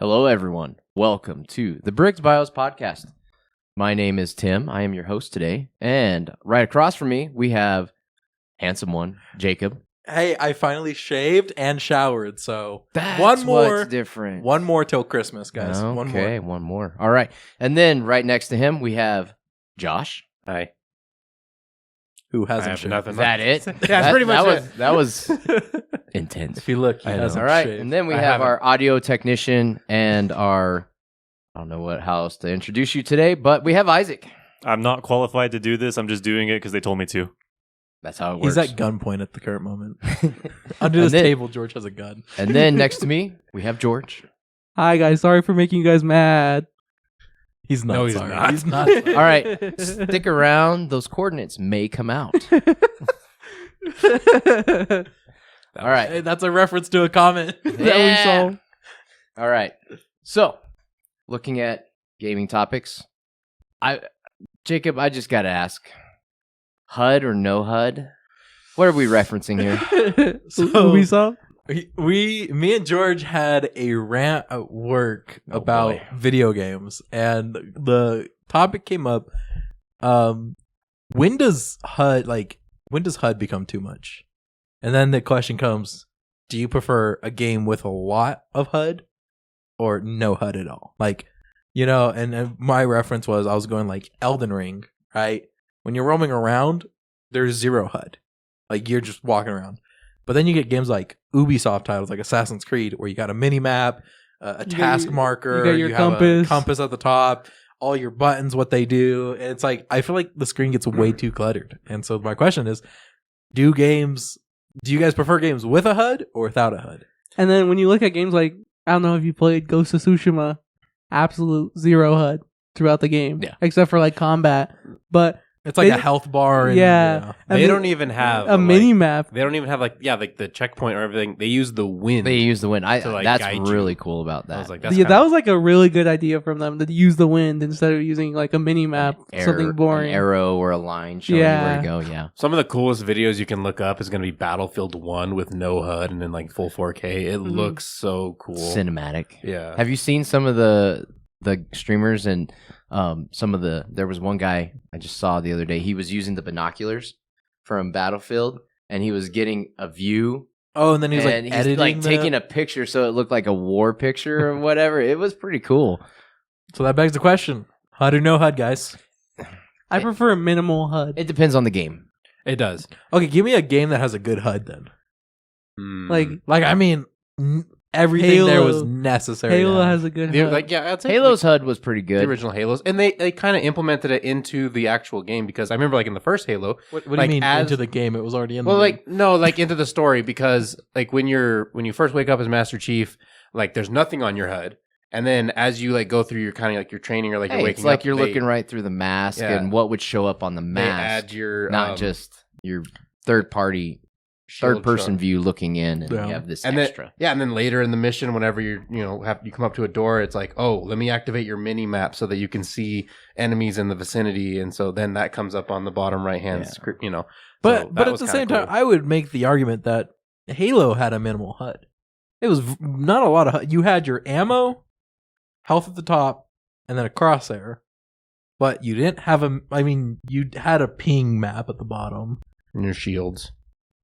Hello, everyone. Welcome to the Briggs Bios podcast. My name is Tim. I am your host today. And right across from me, we have handsome one, Jacob. Hey, I finally shaved and showered, so That's one more what's different. One more till Christmas, guys. Okay, one more. All right. And then right next to him, we have Josh. Hi. Who I hasn't have shaved? nothing. Is that it? Yeah, that's pretty much it. That was intense. If you look, he I know. hasn't All right. shaved. And then we I have haven't. our audio technician and our, I don't know how else to introduce you today, but we have Isaac. I'm not qualified to do this. I'm just doing it because they told me to. That's how it works. He's at gunpoint at the current moment. Under this then- table, George has a gun. And then next to me, we have George. Hi guys, sorry for making you guys mad. He's not No, he's sorry. not. He's not sorry. All right. Stick around. Those coordinates may come out. All right. Hey, that's a reference to a comment. Yeah. All right. So, looking at gaming topics, Jacob, I just got to ask, HUD or no HUD? What are we referencing here? So- Ubisoft? Me and George had a rant at work Oh, about boy. video games, and the topic came up. When does HUD become too much? And then the question comes: do you prefer a game with a lot of HUD or no HUD at all? And my reference was I was going like Elden Ring, right? When you're roaming around, there's zero HUD, like you're just walking around. But then you get games like Ubisoft titles, like Assassin's Creed, where you got a mini map, a task marker, you got your have compass. a compass at the top, all your buttons, what they do. And it's like, I feel like the screen gets way too cluttered. And so my question is, do you guys prefer games with a HUD or without a HUD? And then when you look at games like, I don't know if you played Ghost of Tsushima, absolute zero HUD throughout the game. Yeah. Except for like combat. But It's like They- a health bar. And, yeah. I They mean, don't even have a mini map. They don't even have like the checkpoint or everything. They use the wind. They use the wind. To, like, That's guide you. really cool about that. I was like, that's Yeah, that kinda- was like a really good idea from them to use the wind instead of using like a mini map, something boring. An arrow or a line showing you where to go. Yeah. Some of the coolest videos you can look up is going to be Battlefield 1 with no HUD and in like full 4K. It looks so cool. Cinematic. Yeah. Have you seen some of the streamers and there was one guy I just saw the other day. He was using the binoculars from Battlefield and he was getting a view Oh, and then he's like and he's editing like taking a picture so it looked like a war picture or whatever. It was pretty cool. So that begs the question: HUD or no HUD, guys? I prefer a minimal HUD. It depends on the game. It does. Okay, give me a game that has a good HUD then. Like I mean, everything there was Halo. necessary. Halo to have. has a good HUD. I'd say Halo's HUD was pretty the good. original Halos, and they kind of implemented it into the actual game because I remember like in the first Halo. What do like, you mean as- into the game? It was already in. Well, the game. like no, like into the story because like when you first wake up as Master Chief, like there's nothing on your HUD, and then as you like go through your kind of like your training or like Hey, you're it's waking like up, you're they- looking right through the mask Yeah. and what would show up on the They mask, add your not just your third shield person shot. view looking in, and Yeah. you have this And extra. then later in the mission, whenever you come up to a door, it's like, oh, let me activate your mini map so that you can see enemies in the vicinity, and so then that comes up on the bottom right hand Yeah. screen. But So but that at was the kinda same time, cool. I would make the argument that Halo had a minimal HUD. It was not a lot of HUD. You had your ammo, health at the top, and then a crosshair. But you didn't have you had a ping map at the bottom. and your shields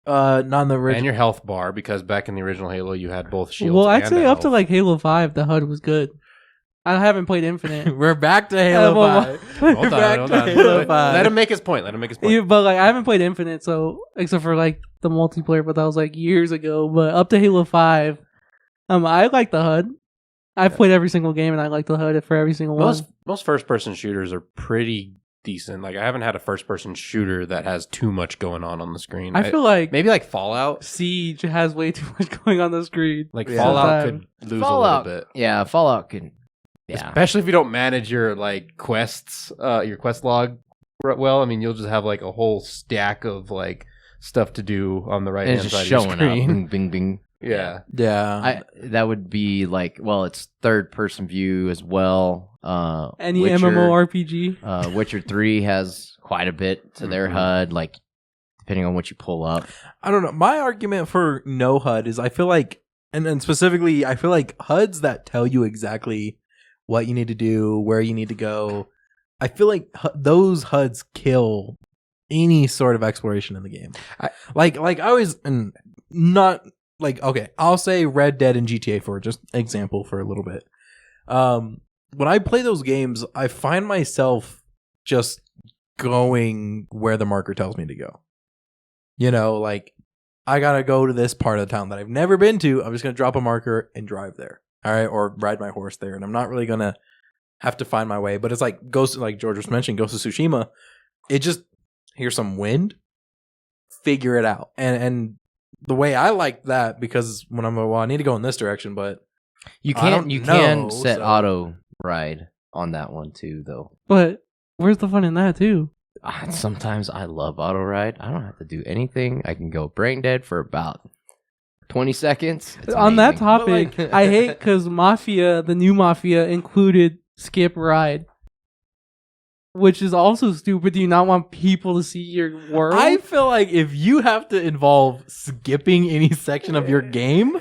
Not in the and original. your health bar because back in the original Halo, you had both shields. well, I'd and say a up to health. like Halo 5, the HUD was good. I haven't played Infinite. We're back to Halo well, 5. hold We're Hold back on, to hold on. Halo Let 5. him make his point. Yeah, but like I haven't played Infinite, so except for like the multiplayer, but that was like years ago. But up to Halo 5, I like the HUD. I've played every single game, and I like the HUD for every single one. Most first person shooters are pretty decent. Like I haven't had a first person shooter that has too much going on the screen. I feel like maybe like Fallout. Siege has way too much going on the screen. Like Yeah. Fallout Sometimes. could lose Fallout, a little bit. yeah, Fallout can, yeah. Especially if you don't manage your like quests, your quest log well. I mean, you'll just have like a whole stack of like stuff to do on the right And hand it's side just of showing your up. screen. Bing, bing, bing. Yeah. Yeah. That would be like, well, it's third person view as well. Any Witcher, MMORPG. Witcher 3 has quite a bit to their Mhm. HUD, like depending on what you pull up. I don't know. My argument for no HUD is I feel like and then specifically, I feel like HUDs that tell you exactly what you need to do, where you need to go. I feel like those HUDs kill any sort of exploration in the game. I always, and not like, okay, I'll say Red Dead and GTA for just example for a little bit. When I play those games, I find myself just going where the marker tells me to go. You know, like, I gotta go to this part of the town that I've never been to. I'm just gonna drop a marker and drive there. All right, or ride my horse there, and I'm not really gonna have to find my way. But it's like like George was mentioning, Ghost of Tsushima. It just, here's some wind, figure it out. And the way I like that, because when I'm I need to go in this direction, but You I can don't know, set so- auto ride on that one too, though. But where's the fun in that too? Sometimes I love auto ride. I don't have to do anything. I can go brain dead for about 20 seconds. It's On that amazing. topic, But, like- I hate because Mafia, the new Mafia, included skip ride, which is also stupid. Do you not want people to see your world? I feel like if you have to involve skipping any section of your game,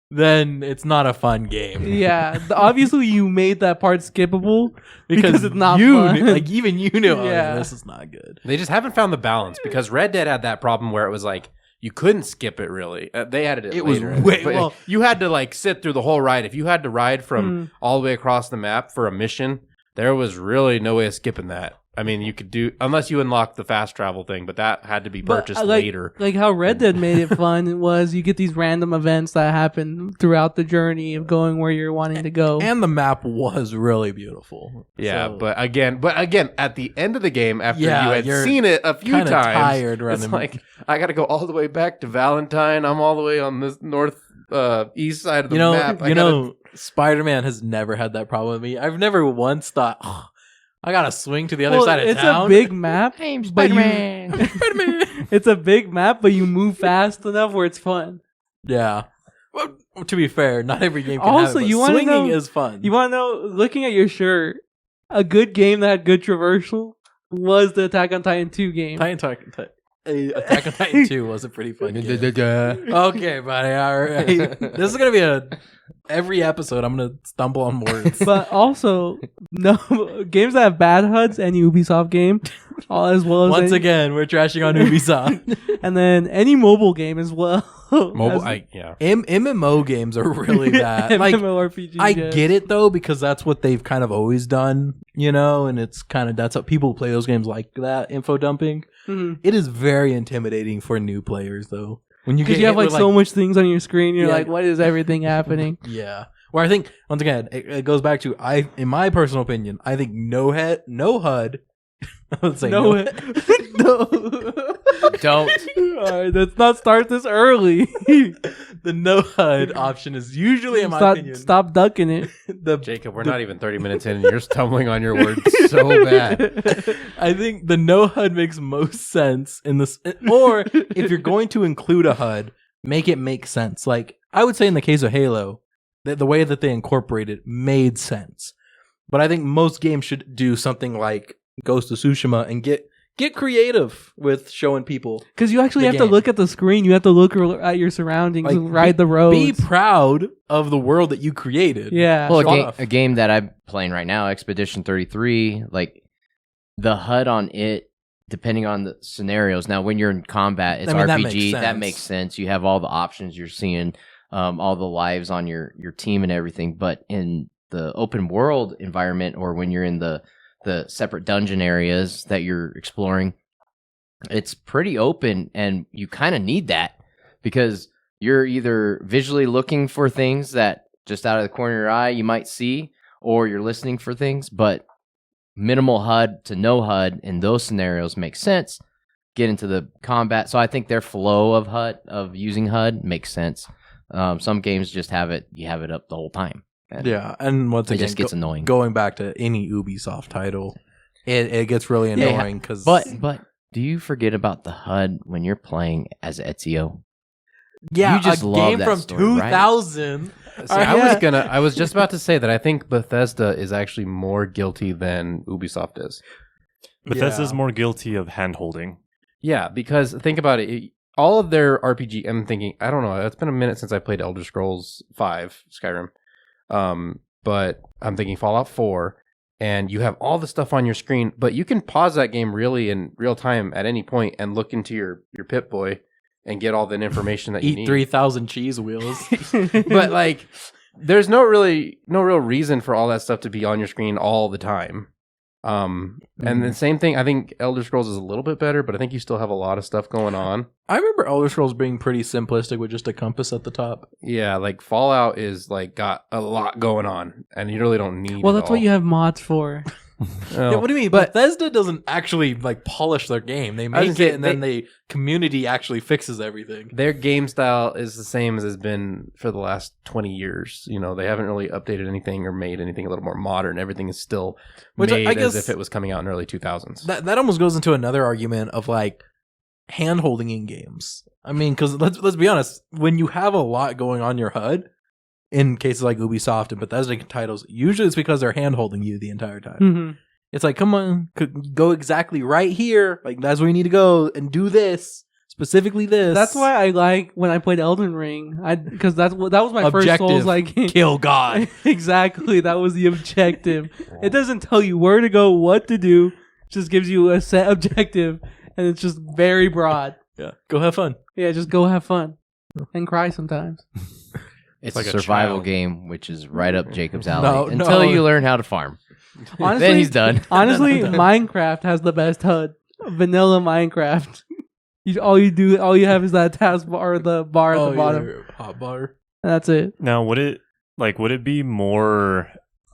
then it's not a fun game. Yeah, obviously you made that part skippable because it's not you fun. like even you knew, oh, Yeah. this is not good. They just haven't found the balance because Red Dead had that problem where it was like you couldn't skip it really. They added it. It was later, way- but well- you had to like sit through the whole ride. If you had to ride from Mm. all the way across the map for a mission, there was really no way of skipping that. I mean, you could do unless you unlocked the fast travel thing, but that had to be But, purchased like, later. Like how Red Dead made it fun was you get these random events that happen throughout the journey of going where you're wanting to go. And the map was really beautiful. Yeah, So, but again, at the end of the game, after Yeah, you had you're seen it a few kinda times, tired around it's the- like I got to go all the way back to Valentine. I'm all the way on this east side of the map. Spider-Man has never had that problem with me. I've never once thought, oh, I gotta swing to the other Well, side of it's town. a big map. I'm but you- Spider-Man. Spider-Man. It's a big map, but you move fast enough where it's fun. Yeah. Well, to be fair, not every game can Also, have it, but you wanna swinging know- is fun. You want to know? Looking at your shirt, a good game that had good traversal was the Attack on Titan 2 game. Attack on Titan 2 was a pretty fun game. Okay, buddy. All right. This is gonna be every episode. I'm gonna stumble on words. But also, no games that have bad HUDs, any Ubisoft game, as well as Once again, we're trashing on Ubisoft. and then any mobile game as well. Mobile, As- yeah. MMO games are really bad. Like, MMORPGs. I yes. get it though, because that's what they've kind of always done, you know, and it's kind of that's how people who play those games like that info dumping. Mhm. It is very intimidating for new players though. When you Because get you have hit like with, so much things on your screen, you're Yeah. like, what is everything happening? yeah. Where I think once again it goes back to in my personal opinion, I think no HUD. Let's say No, no. no. Don't. All right, let's not start this early. The no HUD option is usually, in my opinion, Stop ducking it. the Jacob, we're not even 30 minutes in, and you're stumbling on your words so bad. I think the no HUD makes most sense in this, or if you're going to include a HUD, make it make sense. Like I would say in the case of Halo, that the way that they incorporated made sense. But I think most games should do something like Ghost of Tsushima and get creative with showing people. Because you actually The have to game. look at the screen. You have to look at your surroundings Like, and ride the roads. Be proud of the world that you created. Yeah. Well, Show off. a game that I'm playing right now, Expedition 33, like the HUD on it, depending on the scenarios. Now, when you're in combat, it's I mean, that RPG. makes That sense. makes sense. You have all the options. You're seeing all the lives on your team and everything. But in the open world environment, or when you're in the separate dungeon areas that you're exploring, it's pretty open, and you kind of need that because you're either visually looking for things that just out of the corner of your eye you might see, or you're listening for things. But minimal HUD to no HUD in those scenarios makes sense. Get into the combat, so I think their flow of using HUD makes sense. Some games just have it up the whole time. And Yeah, and once it again, just gets annoying. going back to any Ubisoft title, it gets really Yeah. annoying because But do you forget about the HUD when you're playing as Ezio? yeah, you just a love game that from story, right? 2000. See, I was just about to say that I think Bethesda is actually more guilty than Ubisoft is. Bethesda's Yeah. more guilty of hand holding. Yeah, because think about it. all of their RPG. I'm thinking, I don't know. It's been a minute since I played Elder Scrolls 5 Skyrim, but I'm thinking Fallout 4, and you have all the stuff on your screen, but you can pause that game really in real time at any point and look into your Pip-Boy and get all the information that you Eat need. 3,000 cheese wheels. But like, there's no real reason for all that stuff to be on your screen all the time. And the same thing, I think Elder Scrolls is a little bit better, but I think you still have a lot of stuff going on. I remember Elder Scrolls being pretty simplistic with just a compass at the top. Yeah, like Fallout is like got a lot going on, and you really don't need. Well, that's what you have mods for. Yeah, what do you mean? But Bethesda doesn't actually like polish their game. They I was make gonna it, say, and then the community actually fixes everything. their game style is the same as it's been for the last 20 years. You know, they haven't really updated anything or made anything a little more modern. Everything is still Which made I guess as if it was coming out in early 2000s. That almost goes into another argument of like hand holding in games. I mean, because let's be honest, when you have a lot going on your HUD, in cases like Ubisoft and Bethesda titles, usually it's because they're hand holding you the entire time. Mhm. It's like, come on, go exactly right here. Like, that's where you need to go and do this. Specifically this. That's why I like when I played Elden Ring. Because that was my first Objective. Souls like game. Kill God. Exactly, that was the objective. It doesn't tell you where to go, what to do. It just gives you a set objective, and it's just very broad. Yeah. Go have fun. Yeah, just go have fun and cry sometimes. It's like a a survival child. game, which is right up Jacob's alley No, until no. you learn how to farm. Honestly, Then he's done. Honestly, Minecraft has the best HUD. Vanilla Minecraft. All you have is that taskbar, or the bar at the bottom. your hot bar. And that's it. Now, would it be more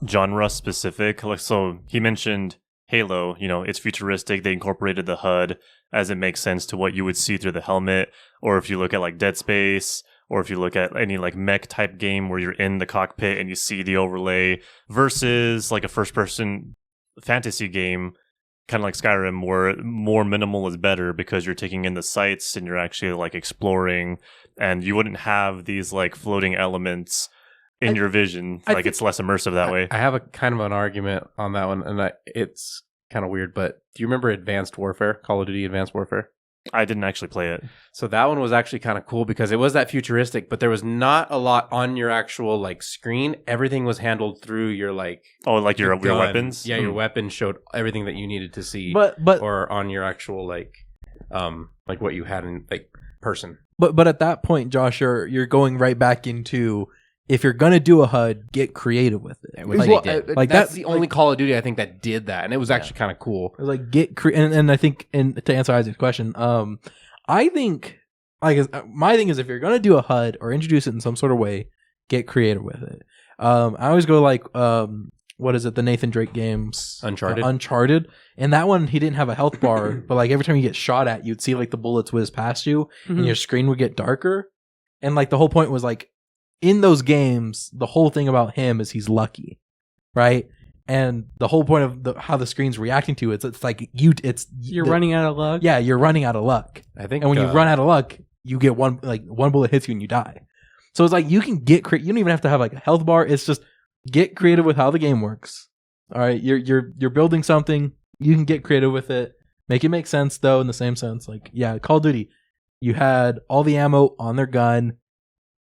genre specific? Like, so he mentioned Halo. You know, it's futuristic. They incorporated the HUD as it makes sense to what you would see through the helmet. Or if you look at like Dead Space, or if you look at any like mech type game where you're in the cockpit and you see the overlay, versus like a first person fantasy game, kind of like Skyrim, where more minimal is better because you're taking in the sights and you're actually like exploring, and you wouldn't have these like floating elements in your vision. I Like, think- it's less immersive that way. I have a kind of an argument on that one, and it's kind of weird, but do you remember Advanced Warfare, Call of Duty Advanced Warfare? I didn't actually play it. So that one was actually kind of cool because it was that futuristic, but there was not a lot on your actual like screen. Everything was handled through your like Oh, like your gun. weapons? Yeah, your Hmm. weapon showed everything that you needed to see, But or on your actual like what you had in like person. But at that point, Josh, you're going right back into, if you're gonna do a HUD, get creative with it. Which Like, they Well, did. Like, that's that- the only Call of Duty I think that did that, and it was actually kind of cool. like and I think, and to answer Isaac's question, I think my thing is, if you're gonna do a HUD or introduce it in some sort of way, get creative with it. I always go like, what is it? The Nathan Drake games, Uncharted? Uncharted, and that one he didn't have a health bar, but like every time you get shot at, you'd see like the bullets whiz past you, and your screen would get darker, and like the whole point was like, in those games, the whole thing about him is he's lucky, right? And the whole point of how the screen's reacting to it, it's like You're running out of luck. Yeah, you're running out of luck. I think, And when you run out of luck, you get one bullet hits you and you die. So it's like you can get you don't even have to have like a health bar. It's just get creative with how the game works. All right, you're building something. You can get creative with it. Make it make sense though, in the same sense. Like, yeah, Call of Duty, you had all the ammo on their gun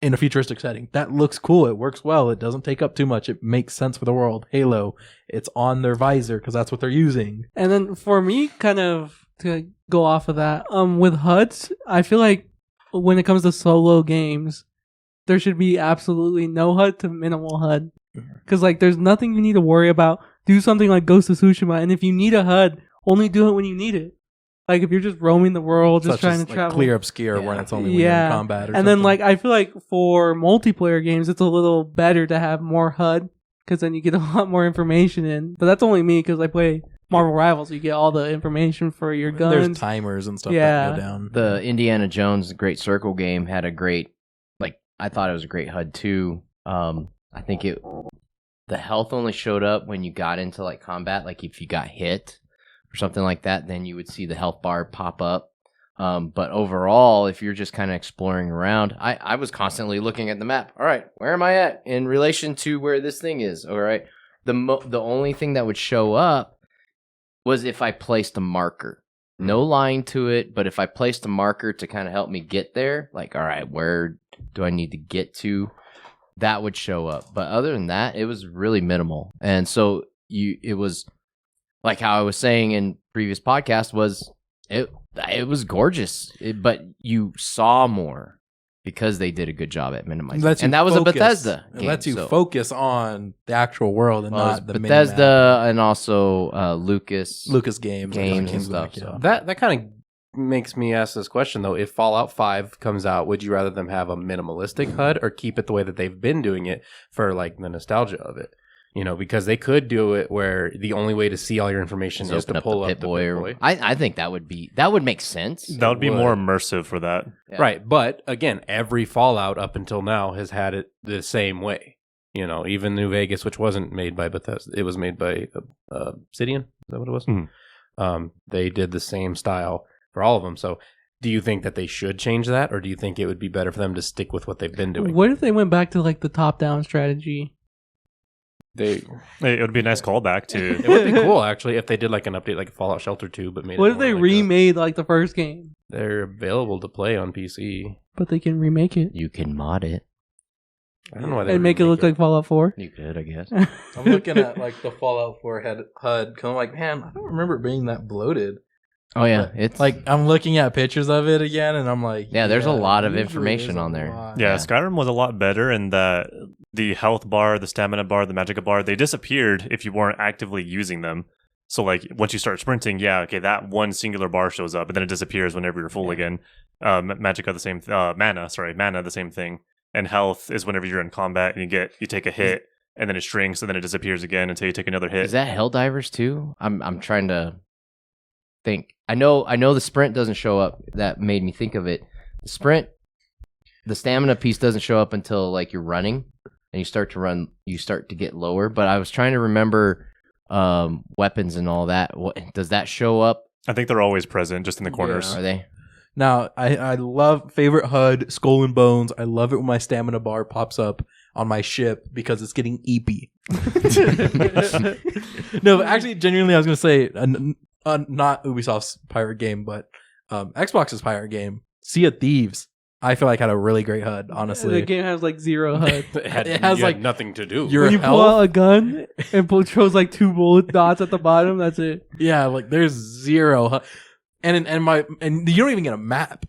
in a futuristic setting. That looks cool. It works well. It doesn't take up too much. It makes sense for the world. Halo, it's on their visor because that's what they're using. And then for me, kind of to go off of that, with HUDs, I feel like when it comes to solo games, there should be absolutely no HUD to minimal HUD. Because like, there's nothing you need to worry about. Do something like Ghost of Tsushima, and if you need a HUD, only do it when you need it. Like if you're just roaming the world, just Such trying as, to like, travel. clear obscure when it's only when you're in combat or and then something. like I feel like for multiplayer games, it's a little better to have more HUD because then you get a lot more information in. But that's only me because I play Marvel Rivals. So you get all the information for your guns. There's timers and stuff Yeah. that go down. The Indiana Jones Great Circle game had a great, like, I thought it was a great HUD too. I think the health only showed up when you got into like combat, like if you got hit or something like that, then you would see the health bar pop up. But overall, if you're just kind of exploring around, I was constantly looking at the map. All right, where am I at in relation to where this thing is? All right, the only thing that would show up was if I placed a marker. no line to it, but if I placed a marker to kind of help me get there, like, all right, where do I need to get to? That would show up. But other than that, it was really minimal. And so it was like how I was saying in previous podcast was it was gorgeous, but you saw more because they did a good job at minimizing. And that was a Bethesda game. It lets you focus on the actual world and not the Bethesda and also Lucas games and stuff. So. That kind of makes me ask this question though: if Fallout 5 comes out, would you rather them have a minimalistic HUD or keep it the way that they've been doing it for like the nostalgia of it? You know, because they could do it where the only way to see all your information is to pull up the Pip-Boy. I think that would make sense. That would be more immersive for that. Yeah. Right. But again, every Fallout up until now has had it the same way. You know, even New Vegas, which wasn't made by Bethesda, it was made by Obsidian. Is that what it was? Mm-hmm. They did the same style for all of them. So do you think that they should change that, or do you think it would be better for them to stick with what they've been doing? What if they went back to like the top-down strategy? It would be a nice callback to. It would be cool actually if they did like an update like Fallout Shelter 2, but made. What it if they like remade like the first game? They're available to play on PC, but they can remake it. You can mod it. I don't know why they and make it look like Fallout 4. You could, I guess. I'm looking at like the Fallout 4 HUD. I'm like, man, I don't remember it being that bloated. Oh yeah, But, it's like I'm looking at pictures of it again, and I'm like, yeah, there's a lot of usually information there's on a there. lot. Yeah, Skyrim was a lot better in that the health bar, the stamina bar, the magicka bar, they disappeared if you weren't actively using them. So like once you start sprinting, that one singular bar shows up, and then it disappears whenever you're full again. Magicka the same, mana the same thing, and health is whenever you're in combat and you take a hit, and then it shrinks, and then it disappears again until you take another hit. Is that Helldivers too? I'm trying to think. I know the sprint doesn't show up. That made me think of it. The sprint, the stamina piece doesn't show up until like you're running and you start to run. You start to get lower. But I was trying to remember weapons and all that. Does that show up? I think they're always present, just in the corners. Are they? Now, I love favorite HUD, Skull and Bones. I love it when my stamina bar pops up on my ship because it's getting eepy. No, but actually, genuinely, I was going to say, not Ubisoft's pirate game, but Xbox's pirate game, Sea of Thieves, I feel like had a really great HUD, honestly. The game has like zero HUD. It has like nothing to do. Your when you health, pull out a gun and shows like 2 bullet dots at the bottom, that's it. yeah, like there's zero HUD. And you don't even get a map.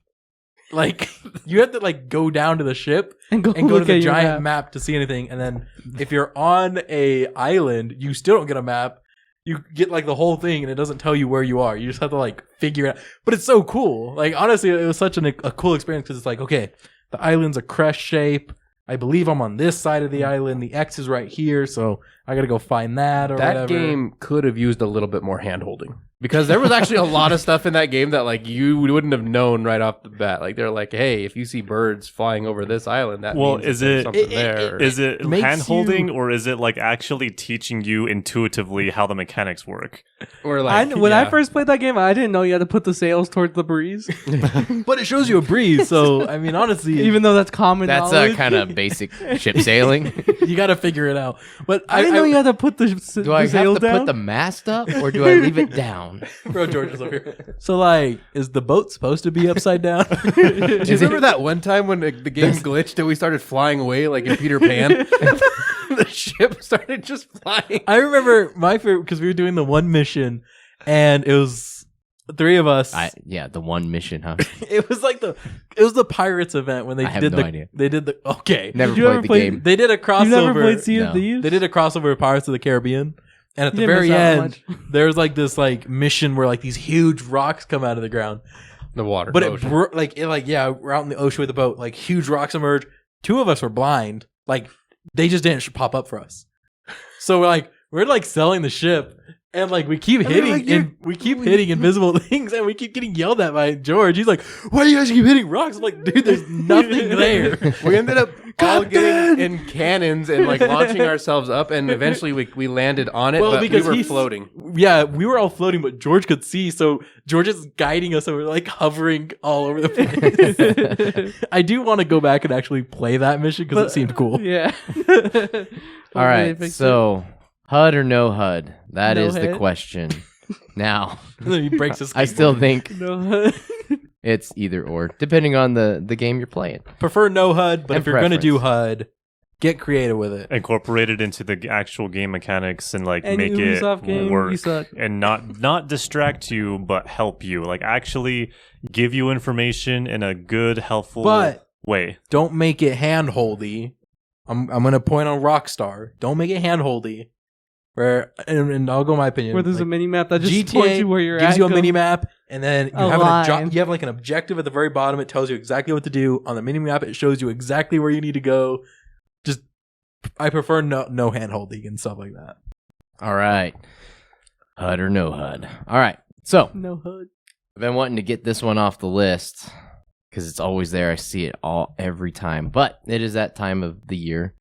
Like you have to like go down to the ship and go to look the at your giant map to see anything. And then if you're on a island, you still don't get a map. You get like the whole thing, and it doesn't tell you where you are. You just have to like figure it out. But it's so cool. Like honestly, it was such a cool experience because it's like, okay, the island's a crest shape. I believe I'm on this side of the island. The X is right here, so I got to go find that or that whatever. game could have used a little bit more hand holding because there was actually a lot of stuff in that game that like you wouldn't have known right off the bat. Like they're like, hey, if you see birds flying over this island, that means is there's it something there. Is it makes hand holding or is it like actually teaching you intuitively how the mechanics work? Or like when I first played that game, I didn't know you had to put the sails towards the breeze, But it shows you a breeze, so I mean, honestly, even though that's common That's knowledge. kind of basic ship sailing. you got to figure it out. But I didn't know you had to put the Do I have sails to down. put the mast up or do I leave it down? Bro, George is over here. So, like, is the boat supposed to be upside down? Do you remember that one time when the game glitched and we started flying away like in Peter Pan? The ship started just flying. I remember my favorite because we were doing the one mission, and it was 3 of us. The one mission, huh? It was like it was the Pirates event when they I have did no idea. They did the Never Did you played ever the play- game. They did a crossover. You never played Sea of No. Thieves? They did a crossover with Pirates of the Caribbean, and at the You didn't very miss out end, there's like this like mission where like these huge rocks come out of the ground. The water. But the it ocean. we're out in the ocean with the boat. Like huge rocks emerge. 2 of us were blind. Like they just didn't pop up for us. So we're like selling the ship, and like we keep hitting hitting invisible things, and we keep getting yelled at by George. He's like, "Why do you guys keep hitting rocks?" I'm like, dude, there's nothing there. We ended up all Captain! getting in cannons and like launching ourselves up, and eventually we landed on it, Well, but we because were he's- floating. Yeah, we were all floating, but George could see, so George is guiding us, and we're like hovering all over the place. I do want to go back and actually play that mission because it seemed cool. Yeah. All right, so HUD or no HUD? That No is the HUD? question. Now, And then he breaks his I still skateboard. think No. it's either or, depending on the game you're playing. Prefer no HUD, but And if you're gonna do preference. HUD, get creative with it. Incorporate it into the actual game mechanics and like Any make Ubisoft it game, work you suck. and not distract you, but help you. Like actually give you information in a good, helpful But way. don't make it hand-holdy. I'm gonna point on Rockstar. Don't make it hand-holdy. Where and I'll go my opinion. Where there's a like, mini map that just GTA points you where you're gives at. you a go- mini map, and then you A have line. you have like an objective at the very bottom. It tells you exactly what to do. On the mini map, it shows you exactly where you need to go. Just I prefer no hand holding and stuff like that. All right. HUD or no HUD. All right. So, No HUD. I've been wanting to get this one off the list because it's always there. I see it every time. But it is that time of the year.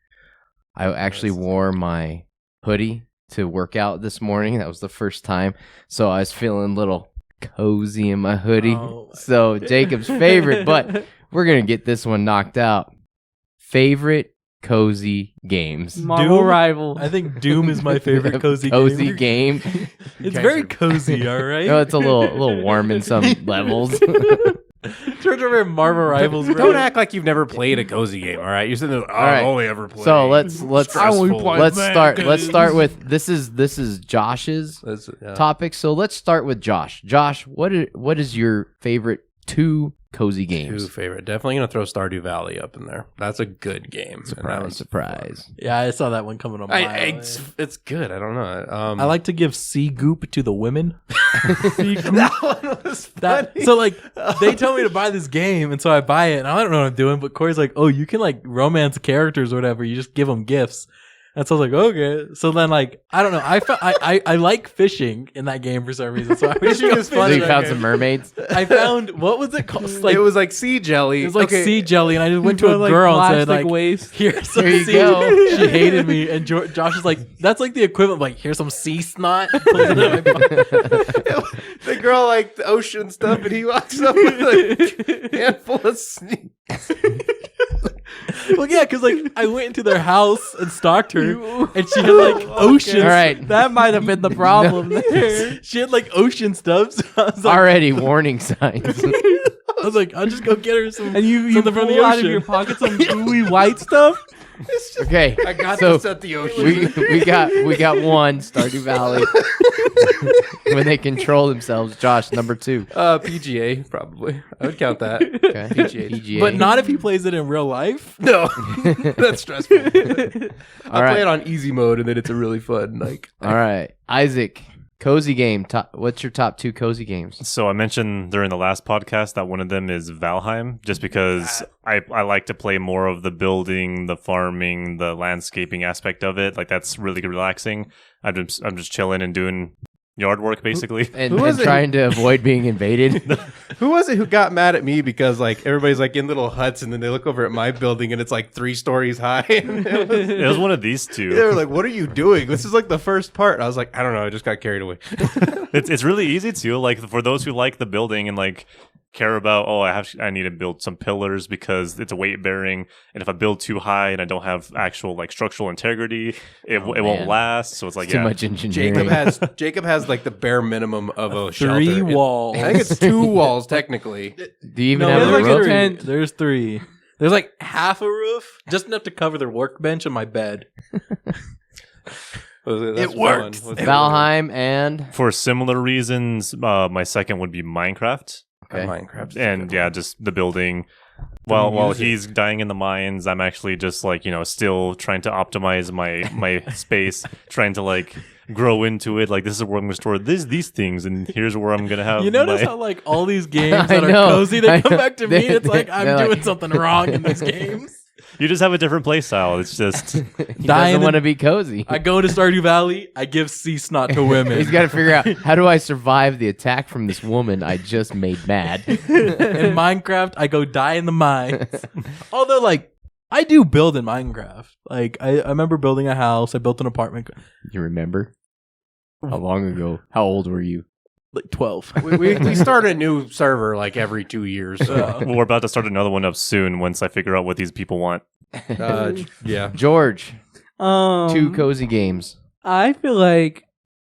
I actually wore my hoodie to work out this morning. That was the first time. So I was feeling a little cozy in my hoodie. Oh my So Jacob's favorite, but we're going to get this one knocked out. Favorite cozy games. Marvel Doom? Rival. I think Doom is my favorite cozy game. It's very cozy, all right. No, it's a little warm in some levels. Turns over Marvel Rivals. Bro. Don't act like you've never played a cozy game. All right, you're sitting there. All right. I've only ever played. So let's Stressful. let's start with this is Josh's topic. So let's start with Josh. Josh, what is your favorite two cozy games? Two favorite. Definitely gonna throw Stardew Valley up in there. That's a good game. And that one's Surprise. Yeah, I saw that one coming on. it's good. I don't know. I like to give sea goop to the women. that one was That so like they tell me to buy this game, and so I buy it, and I don't know what I'm doing. But Corey's like, "Oh, you can like romance characters or whatever. You just give them gifts." And so I was like, "Okay." So then like I don't know. I like fishing in that game for some reason. So I was Fishing is So fun. you found some mermames? I found what was it called? Like it was like sea jelly. it was like Okay. sea jelly, and I just went to a Like girl and said plastic like, waste. "Here's some There you sea." go. She hated me, and Josh is like, "That's like the equivalent of like, here's some sea snot." Pulls it out of my pocket. The girl liked the ocean stuff, and he walks up with a handful of sneak. Well, yeah, because like I went into their house and stalked her, and she had like ocean. All right. That might have been the problem there. She had like ocean stuff. So I was like, Already warning signs. I was like, I'll just go get her some. And you something from pull the out ocean. of your pocket some gooey white stuff. Okay. I got So this at the ocean. we got one Stardew Valley when they control themselves. Josh, number 2. PGA probably. I would count that. Okay. PGA. But not if he plays it in real life. No, that's stressful. All I right. play it on easy mode, and then it's a really fun like. All right. Isaac, cozy game. What's your top 2 cozy games? So I mentioned during the last podcast that one of them is Valheim, just because I like to play more of the building, the farming, the landscaping aspect of it. Like that's really relaxing. I'm just chilling and doing yard work basically. And, Who was it? trying to avoid being invaded. Who was it who got mad at me because like everybody's like in little huts, and then they look over at my building and it's like 3 stories high. It was one of these They two. were like, "What are you doing? This is like the first part." I was like, "I don't know. I just got carried away." It's really easy to like for those who like the building and like care about I need to build some pillars because it's a weight bearing, and if I build too high and I don't have actual like structural integrity, it man. won't last. So it's like Too yeah. much engineering. Jacob has like the bare minimum of a 3 shelter. walls. I think it's 2 walls technically. Do you even No, have there's a like roof? tent. There's 3. There's like half a roof, just enough to cover their workbench and my bed. It worked. Valheim and For similar reasons, my second would be Minecraft. okay. Minecraft. And yeah, just the building. While music. he's dying in the mines, I'm actually just like still trying to optimize my space, trying to like grow into it. Like this is where I'm going to store these things, and here's where I'm going to have. You notice my- how like all these games I that are know. cozy, they I come know. back to me. It's like I'm They're doing like- something wrong in these games. you just have a different play style. It's just He Dying doesn't in- want to be cozy. I go to Stardew Valley. I give sea snot to women. He's got to figure out how do I survive the attack from this woman I just made mad. In Minecraft, I go die in the mines. Although, like, I do build in Minecraft. Like, I remember building a house. I built an apartment. You remember? How long ago? How old were you? Like 12. we start a new server like every 2 years. So. we're about to start another one up soon once I figure out what these people want. Yeah. George, 2 2 cozy games. I feel like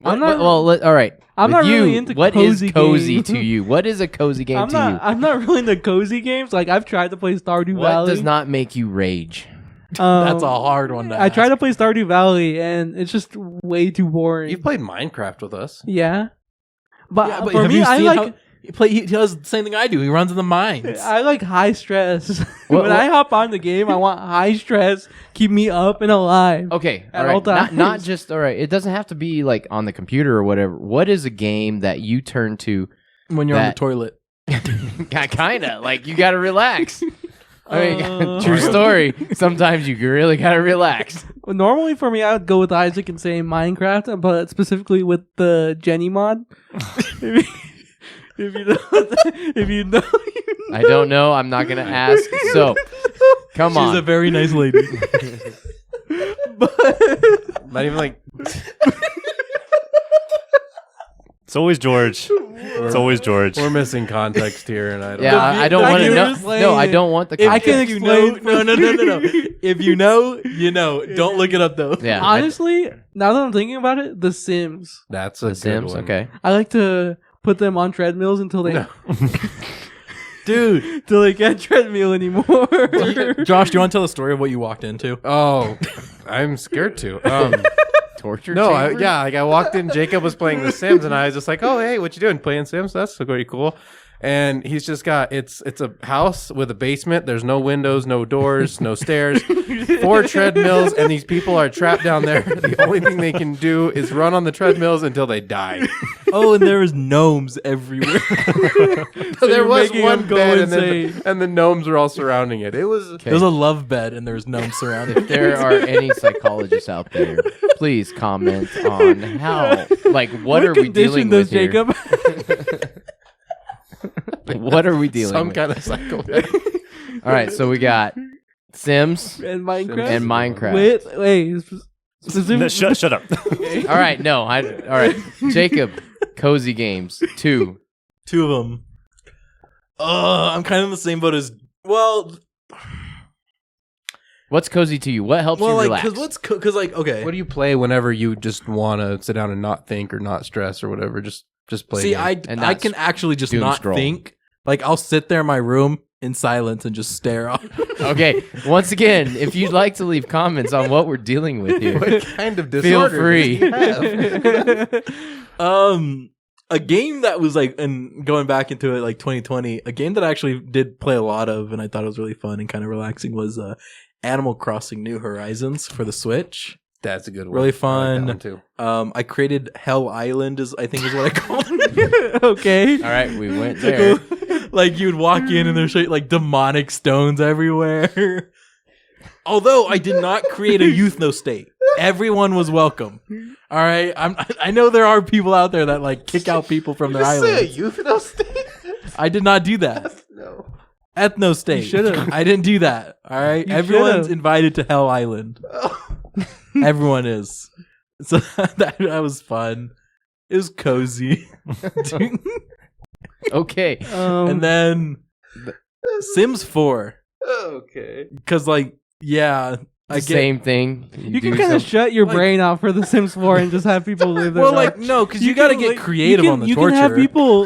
I'm not. all right. I'm With not really you, into what is cozy cozy games. to you? What is a cozy game to you? I'm not really into cozy games. Like I've tried to play Stardew What Valley. does not make you rage? That's a hard one to I tried ask. to play Stardew Valley, and it's just way too boring. You've played Minecraft with us. Yeah, but, Yeah, but for have me, you I seen like how he does the same thing I do. He runs in the mines. I like high stress. What- when I hop on the game, I want high stress, keep me up and alive. Okay, At all right. all times. Not just all right. It doesn't have to be like on the computer or whatever. What is a game that you turn to? When you're on the That- toilet. Kind of like you got to relax. I mean, Uh, true story. Sometimes you really got to relax. Normally for me, I would go with Isaac and say Minecraft, but specifically with the Jenny mod. if you know, if you know, I don't know. I'm not gonna ask. So, come She's on. a very nice lady. Not even like It's always George. It's always George. we're missing context here, and I don't. Yeah, know. I don't I want to can know. explain No, I it. don't want the. If, I can context. if you know, explain- no. If you know, you know. Don't look it up though. Yeah, I- honestly, now that I'm thinking about it, The Sims. That's a The good Sims. one. Okay. I like to put them on treadmills until they No. Dude. till they can't treadmill anymore. Josh, do you want to tell the story of what you walked into? Oh, I'm scared to. Torture. No, chamber? I walked in. Jacob was playing The Sims, and I was just like, "Oh, hey, what you doing? Playing Sims? That's pretty cool." And he's just got it's a house with a basement. There's no windows, no doors, no stairs, 4 treadmills, and these people are trapped down there. The only thing they can do is run on the treadmills until they die. Oh, and there was gnomes everywhere. So there you're was making one them go bed, insane. and the gnomes were all surrounding it. It was Okay. There was a love bed, and there was gnomes surrounding. If there are any psychologists out there, please comment on how, like, what are we condition dealing with does Jacob? here? What are we dealing some with? kind of cycle. All right, so we got Sims and Minecraft. and Minecraft. Wait, No, shut up. All right, no, all right, Jacob, cozy games 2. 2 of them. I'm kind of in the same boat as What's cozy to you? What helps you like relax? because like okay. What do you play whenever you just want to sit down and not think or not stress or whatever? Just play. See, a game. And I not can actually just doom not scroll. think. Like I'll sit there in my room in silence and just stare off. Okay, once again, if you'd like to leave comments on what we're dealing with here, What kind of feel disorder free. does he have? A game that was like, and going back into it, like 2020, a game that I actually did play a lot of, and I thought it was really fun and kind of relaxing was Animal Crossing: New Horizons for the Switch. That's a good one. Really I like that fun. one too. I created Hell Island, I think is what I called it. Okay. all right, we went there. Like you'd walk in and there's like demonic stones everywhere. Although I did not create a Youthno state, everyone was welcome. All right, I know there are people out there that like kick out people from their islands. I did not do that. No. Ethno state. You should've. I didn't do that. All right, You everyone's should've. invited to Hell Island. Everyone is. So that was fun. It was cozy. Okay, And then Sims 4. Okay. Because, like, yeah. I get. same thing. you can do kind of some- shut your like- brain off for The Sims 4 and just have people live their Well, life. like, no, because you got to can, get like, creative on the you torture. can have people.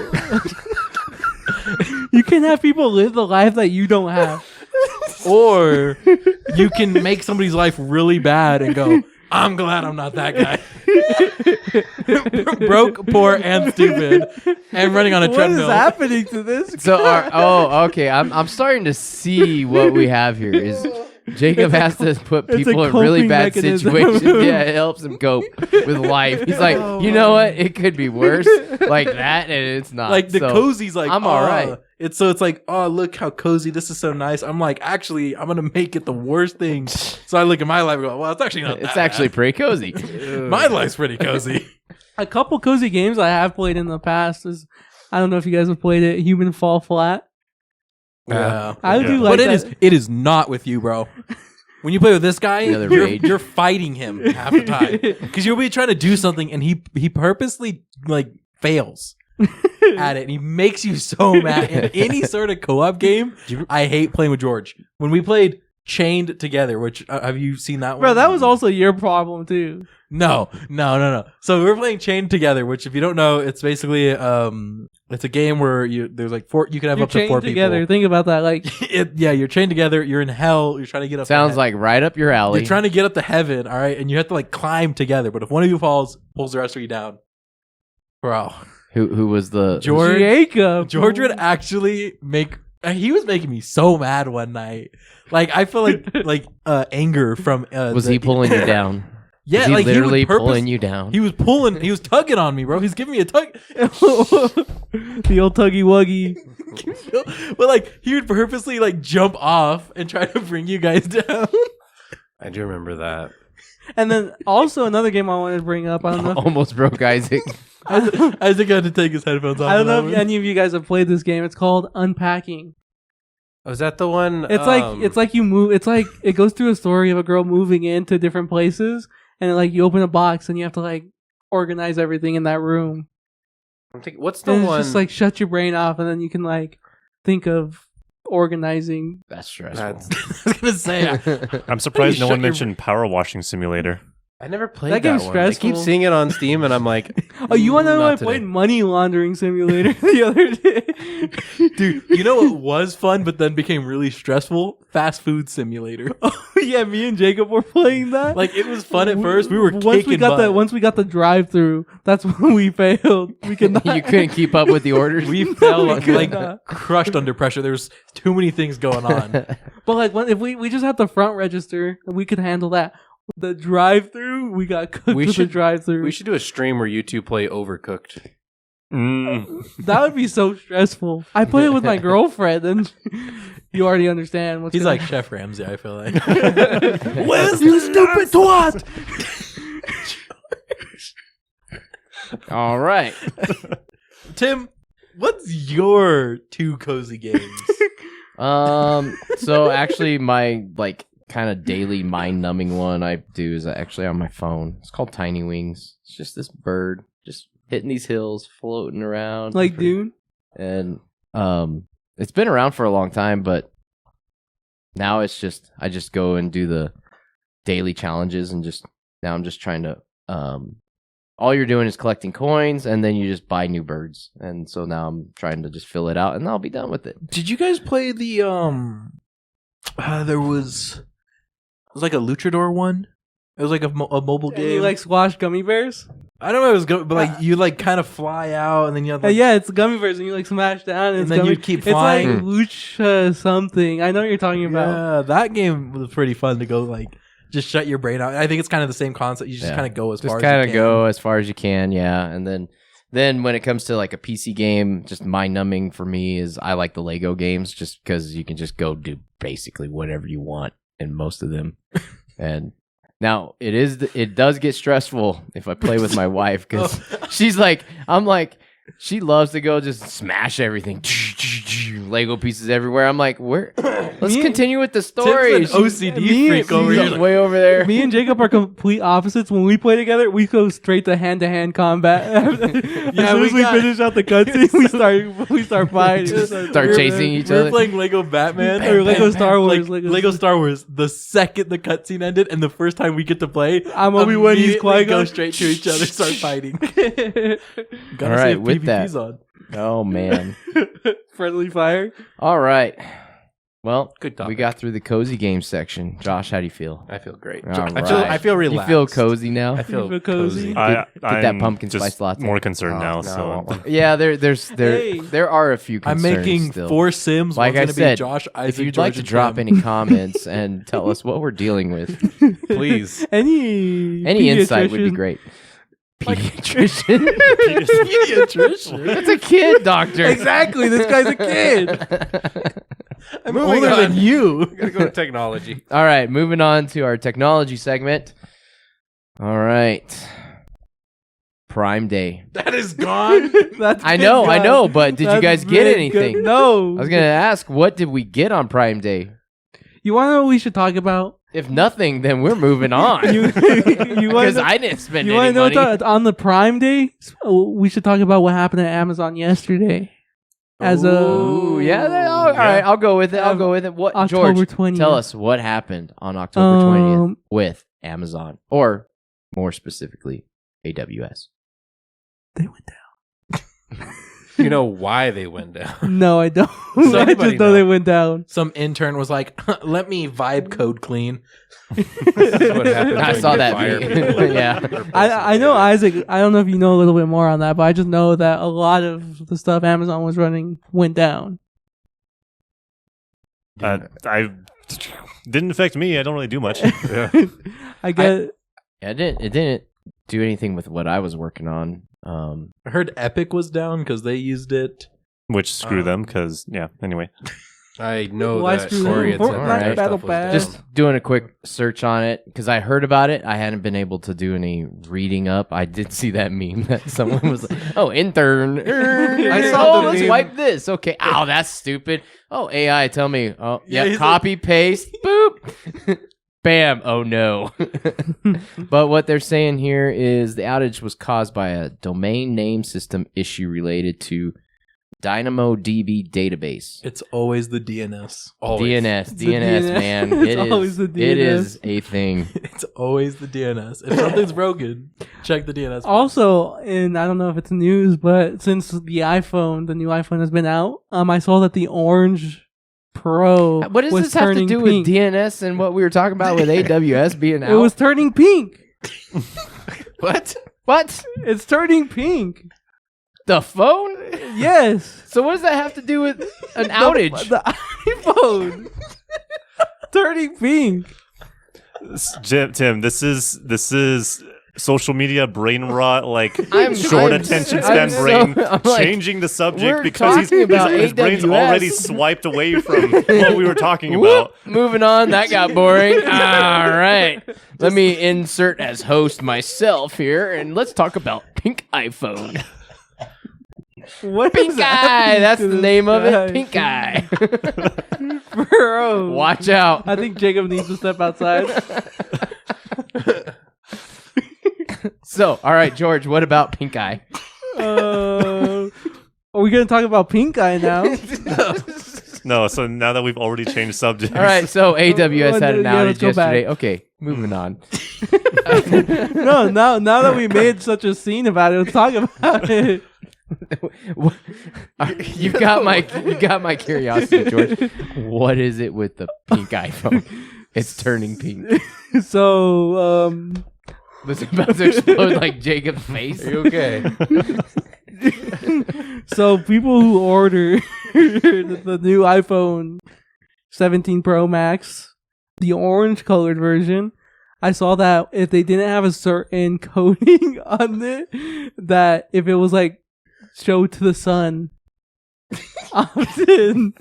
You can have people live the life that you don't have. Or you can make somebody's life really bad and go, I'm glad I'm not that guy. Broke, poor, and stupid, and running on a What is treadmill. happening to this? So, okay. I'm starting to see what we have here. Is Jacob has to put it's a people in really coping bad mechanism. situations. Yeah, it helps him cope with life. He's like, you know what? It could be worse, like that, and it's not. Like the So, cozy's like, I'm oh, all right. It's like, oh, look how cozy. This is so nice. I'm like, actually, I'm gonna make it the worst thing. So I look at my life and go, well, it's actually not. It's that actually pretty cozy. bad. My life's pretty cozy. A couple cozy games I have played in the past is, I don't know if you guys have played it, Human Fall Flat. Yeah. I Yeah. do like But that. it is not with you, bro. When you play with this guy, Another you're, rage. you're fighting him half the time because you'll be trying to do something and he purposely like fails at it and he makes you so mad. In any sort of co-op game, I hate playing with George. When we played chained together. Which have you seen that one? Bro, that was also your problem too. No. So we're playing Chained Together, which if you don't know, it's basically it's a game where there's like four. You can have You're up to four chained together. people. Think about that. Like, You're chained together. You're in hell. You're trying to get up. Sounds like right up your alley. you're trying to get up to heaven. All right, and you have to like climb together. But if one of you falls, pulls the rest of you down. Bro, Who was the Jacob. George would actually make. He was making me so mad one night. Like I feel like anger from. Was he pulling you down? Yeah, was he like literally he would pulling you down. He was pulling. He was tugging on me, bro. He's giving me a tug. The old tuggy wuggy. But like he would purposely like jump off and try to bring you guys down. I do remember that. And then also another game I wanted to bring up. I don't know. Almost broke Isaac. Isaac had to take his headphones off. I don't know if any of you guys have played this game. It's called Unpacking. Was that the one? It's like you move. It's like it goes through a story of a girl moving into different places, and like you open a box and you have to like organize everything in that room. I'm thinking, what's the And one? it's just like shut your brain off, and then you can like think of organizing. That's stressful. I was gonna say. I'm surprised no Shut one your- mentioned Power Washing Simulator. I never played That that, game's one. stressful. I keep seeing it on Steam, and I'm like, Oh, you want to know? not I today. played Money Laundering Simulator the other day. Dude, you know what was fun but then became really stressful? Fast food simulator. Oh yeah, me and Jacob were playing that. Like it was fun at first. We were once we kicking got butt. once we got the drive-through, that's when we failed. We could not. You couldn't keep up with the orders. We fell We could like not. crushed under pressure. There was too many things going on. But like, if we just had the front register, we could handle that. The drive-through, we got cooked We with should- the drive-through. we should do a stream where you two play Overcooked. That would be so stressful. I played it with my girlfriend, and you already understand what's. He's gonna like Chef Ramsay, I feel like. Where's you stupid twat? All right. Tim, what's your two cozy games? So actually my like kind of daily mind-numbing one I do is actually on my phone. It's called Tiny Wings. It's just this bird just hitting these hills, floating around. Like Dune. And it's been around for a long time, but now it's just I just go and do the daily challenges and now I'm just trying to all you're doing is collecting coins and then you just buy new birds. And so now I'm trying to just fill it out and I'll be done with it. Did you guys play the there was it was like a luchador one? It was like a mobile And game. you like squash gummy bears? I don't know what it was but like you like kind of fly out and then you have like Yeah, it's gummy bears, and you like smash down, and, it's then gummy. you'd keep It's like flying. lucha something. I know what you're talking about. Yeah, that game was pretty fun to go like just shut your brain out. I think it's kind of the same concept. You just Yeah. kind of go as Just far as kind you of can. go as far as you can, yeah. And then when it comes to like a PC game, just mind numbing for me is I like the Lego games just because you can just go do basically whatever you want in most of them. And now it does get stressful if I play with my wife because she's like, I'm like, she loves to go just smash everything, Lego pieces everywhere. I'm like, let's continue with the story. Tim's an OCD Me- freak over me- here. She's Like, way over there. Me and Jacob are complete opposites. When we play together, we go straight to hand combat. As soon as we finish out the cutscene, we start fighting. Start chasing each we were other. playing Lego Batman Or Lego Star Wars. Like, Lego Star Wars. The second the cutscene ended, and the first time we get to play, I'm Obi-Wan, he's immediately Qui-Gon. go straight to each other, start fighting. Gotta All see right, if with PvP's that. on. Oh man. Friendly fire. All right. Well, Good topic. we got through the cozy game section. Josh, how do you feel? I feel great. All I feel You relaxed. feel cozy now? I feel feel cozy. cozy. I, get that I'm pumpkin just spice latte. more concerned now. no, I So won't. Yeah, Hey. there are a few I'm concerns making still. 4 Sims. Like One's I gonna said, be Josh, Isaac, If you'd George, like to and drop Tim. any comments and tell us what we're dealing with, Please. Any any insight would be pediatrician. great. Pediatrician? Pediatrician. That's a kid doctor. Exactly. This guy's a kid. I'm Moving older on. than you. Gotta go to technology. All right, moving on to our technology segment. All right. Prime Day. That is gone. That's I been know, gone. but did you That's guys get been anything? good. No. I was going to ask, what did we get on Prime Day? You want to know what we should talk about? If nothing, then we're moving on. You want Because to I didn't spend you any want to know money. on the Prime Day? We should talk about what happened at Amazon yesterday. as Ooh, yeah. All right, I'll go with it. I'll go with it. What, October George? 20th. Tell us what happened on October 20th with Amazon, or more specifically, AWS. they went down. You know why they went down? No, I don't. So I anybody just know know? they went down. Some intern was like, "Let me vibe code clean." This is what happens I when saw you that fire meme. people. Yeah. I know, Isaac. I don't know if you know a little bit more on that, but I just know that a lot of the stuff Amazon was running went down. I didn't affect me. I don't really do much. I get. It didn't do anything with what I was working on. I heard Epic was down because they used it. Which screw them, because anyway. I know Why that screw them? Corey had said Fortnite that their Battle stuff was Pass. down. Just doing a quick search on it because I heard about it. I hadn't been able to do any reading up. I did see that meme that someone was like, "Oh, intern." I saw the let's meme. wipe this. Okay. Ow, that's stupid. Oh, AI, tell me. Oh, Yeah, yeah. he's Copy paste. Boop. Bam. Oh no. But what they're saying here is the outage was caused by a domain name system issue related to DynamoDB database. It's always the DNS. Always. DNS, The DNS, DNS. man. It's It is. always the It DNS. is a thing. It's always the DNS. If something's broken, check the DNS. Also, and I don't know if it's news, but since the new iPhone has been out, I saw that the Orange Pro What does was this have to turning do pink. with DNS and what we were talking about with AWS being out? It was turning pink. what? What? It's turning pink. The phone? Yes. So what does that have to do with an outage? The iPhone turning pink. Tim, this is social media brain rot, like I'm- short I'm- attention I'm span so- brain, I'm like, changing the subject we're because talking about his brain's AWS. already swiped away from what we were talking about. Whoop. Moving on. That got boring. All right. Let me insert as host myself here, and let's talk about Pink iPhone. What Pink is Eye. happening That's to the this name of guy? it. Pink Eye. Bro. Watch out. I think Jacob needs to step outside. So, all right, George, what about Pink Eye? Are we going to talk about Pink Eye now? No, so now that we've already changed subjects, All right, so AWS had an Yeah, let's outage go back. yesterday. Okay, moving on. No, now that we made such a scene about it, let's talk about it. You got my curiosity, George. What is it with the pink iPhone? It's turning pink. So, Was it about to explode like Jacob's face? Are you okay? so people who order the new iPhone 17 Pro Max, the orange colored version, I saw that if they didn't have a certain coating on it, that if it was like show to the sun option.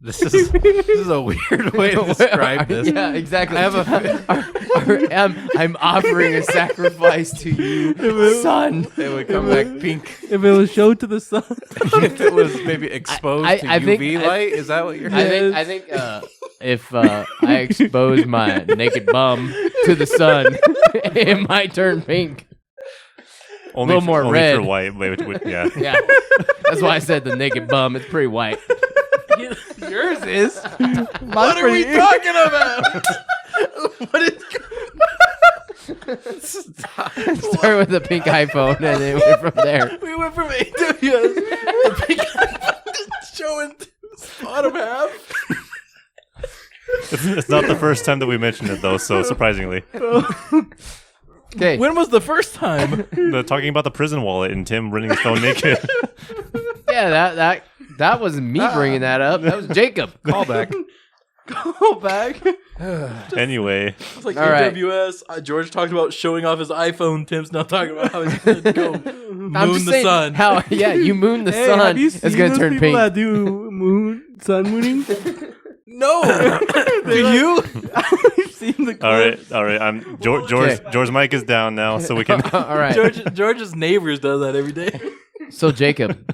This is a weird way to describe this. Yeah, exactly. I'm offering a sacrifice to you, son. It would come back pink. If it was show to the sun. If it was maybe exposed I to think- UV light, is that what you're? I think if I expose my naked bum to the sun, it might turn pink. only little more only red. for white. Yeah. Yeah, that's why I said the naked bum. It's pretty white. Yours is. What are we talking about? What is? Start with the pink iPhone and then went from there. We went from AWS to pink showing bottom half. It's not the first time that we mentioned it though, so surprisingly, Okay. When was the first time? talking about the prison wallet and Tim running his phone naked. Yeah, that was me bringing that up. That was Jacob. Call back. Go back. Anyway, It's like All right. AWS. George talked about showing off his iPhone. Tim's now talking about how he's going to go I'm moon just the saying how How? Yeah, you moon the Hey, sun. have you It's seen gonna those turn people pink. that do sun mooning? No. Do you? I've seen the clips. all right. George. Okay. George's mic is down now, so we can. All right. George's neighbors does that every day. So Jacob,